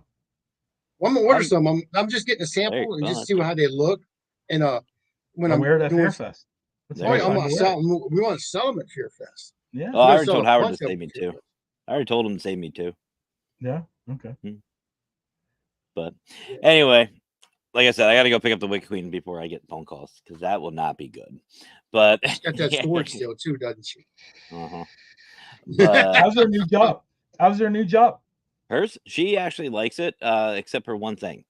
Well, I'm gonna order I'm some. I'm just getting a there you sample and go. just see how they look. And when I'll I'm wear it at doing, Fairfest. That's There oh, my you yeah, go. I'm time gonna to wear it. sell. We want to sell them at Fear Fest. Yeah. Oh, I We're gonna already sell told a Howard bunch to of save them me at Fear too. Fest. I already told him to save me too. Yeah. Okay. But anyway, like I said, I got to go pick up the Wicked Queen before I get phone calls because that will not be good. But She's got that storage still too, doesn't she? uh-huh. But How's her new job? How's her new job? hers, she actually likes it, except for one thing.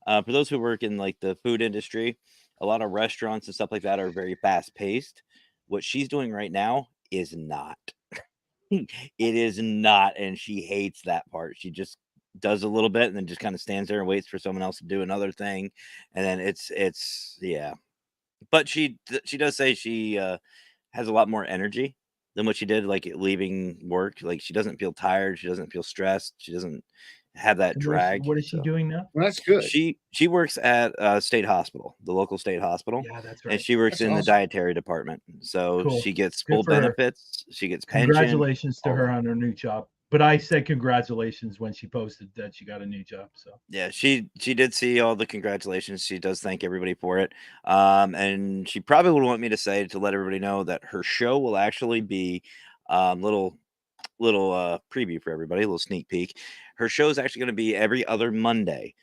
For those who work in like the food industry, a lot of restaurants and stuff like that are very fast paced. What she's doing right now is not. It is not, and she hates that part. She just does a little bit and then just kind of stands there and waits for someone else to do another thing, and then it's yeah. But she does say she has a lot more energy than what she did like leaving work. Like she doesn't feel tired, she doesn't feel stressed, she doesn't have that And drag. what is she So doing now? Well, that's good. she works at state hospital, the local state hospital, Yeah, that's and right. she works That's in the awesome. dietary department. So Cool. she gets Good full for her. benefits, she gets pension. Congratulations to all her that. on her new job. But I said congratulations when she posted that she got a new job. So Yeah, she did see all the congratulations. She does thank everybody for it. And she probably would want me to say to let everybody know that her show will actually be little preview for everybody, a little sneak peek. Her show is actually going to be every other Monday.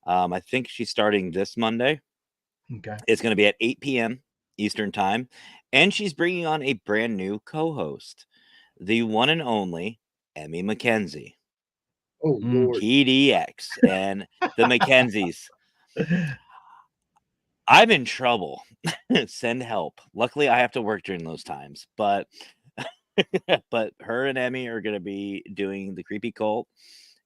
I think she's starting this Monday. okay. It's going to be at 8 p.m. Eastern time, and she's bringing on a brand new co-host, the one and only Emmy McKenzie. Oh Lord. PDX and the Mackenzies. I'm in trouble. Send help. Luckily, I have to work during those times, but but her and Emmy are going to be doing the Creepy Cult,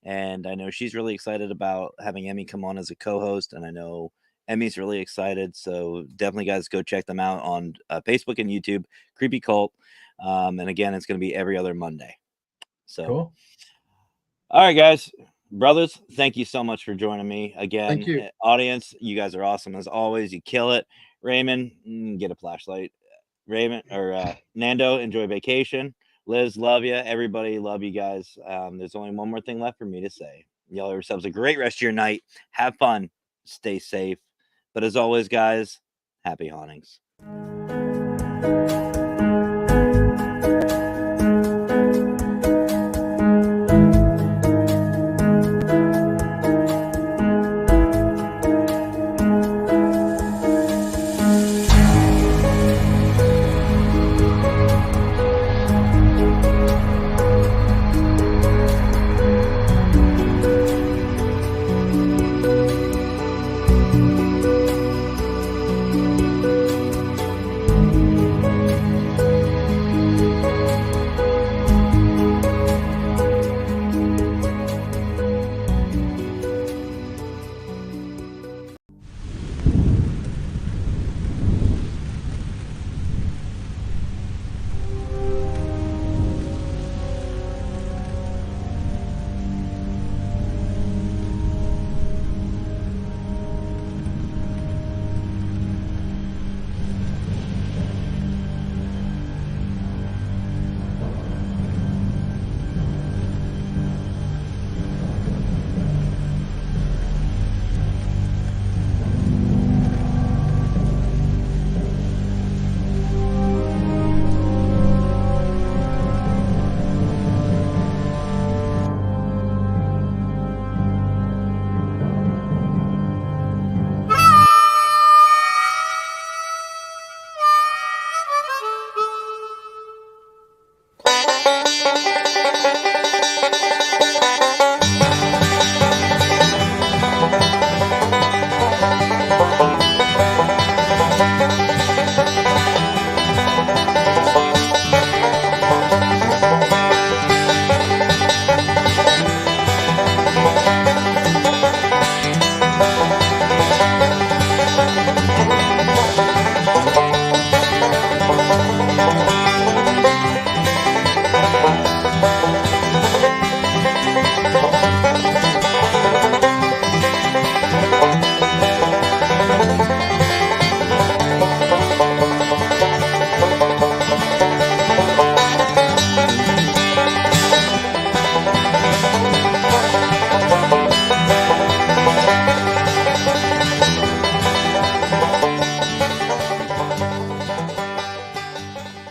and I know she's really excited about having Emmy come on as a co-host, and I know Emmy's really excited. So definitely, guys, go check them out on Facebook and YouTube. Creepy Cult, and again, it's going to be every other Monday. So, Cool. all right, guys. Brothers, thank you so much for joining me again. Thank you. Audience, you guys are awesome as always. You kill it. Raymond, get a flashlight. Raymond or Nando, enjoy vacation. Liz, love you. Everybody, love you guys. There's only one more thing left for me to say. Y'all have yourselves a great rest of your night. Have fun. Stay safe. But as always, guys, happy hauntings.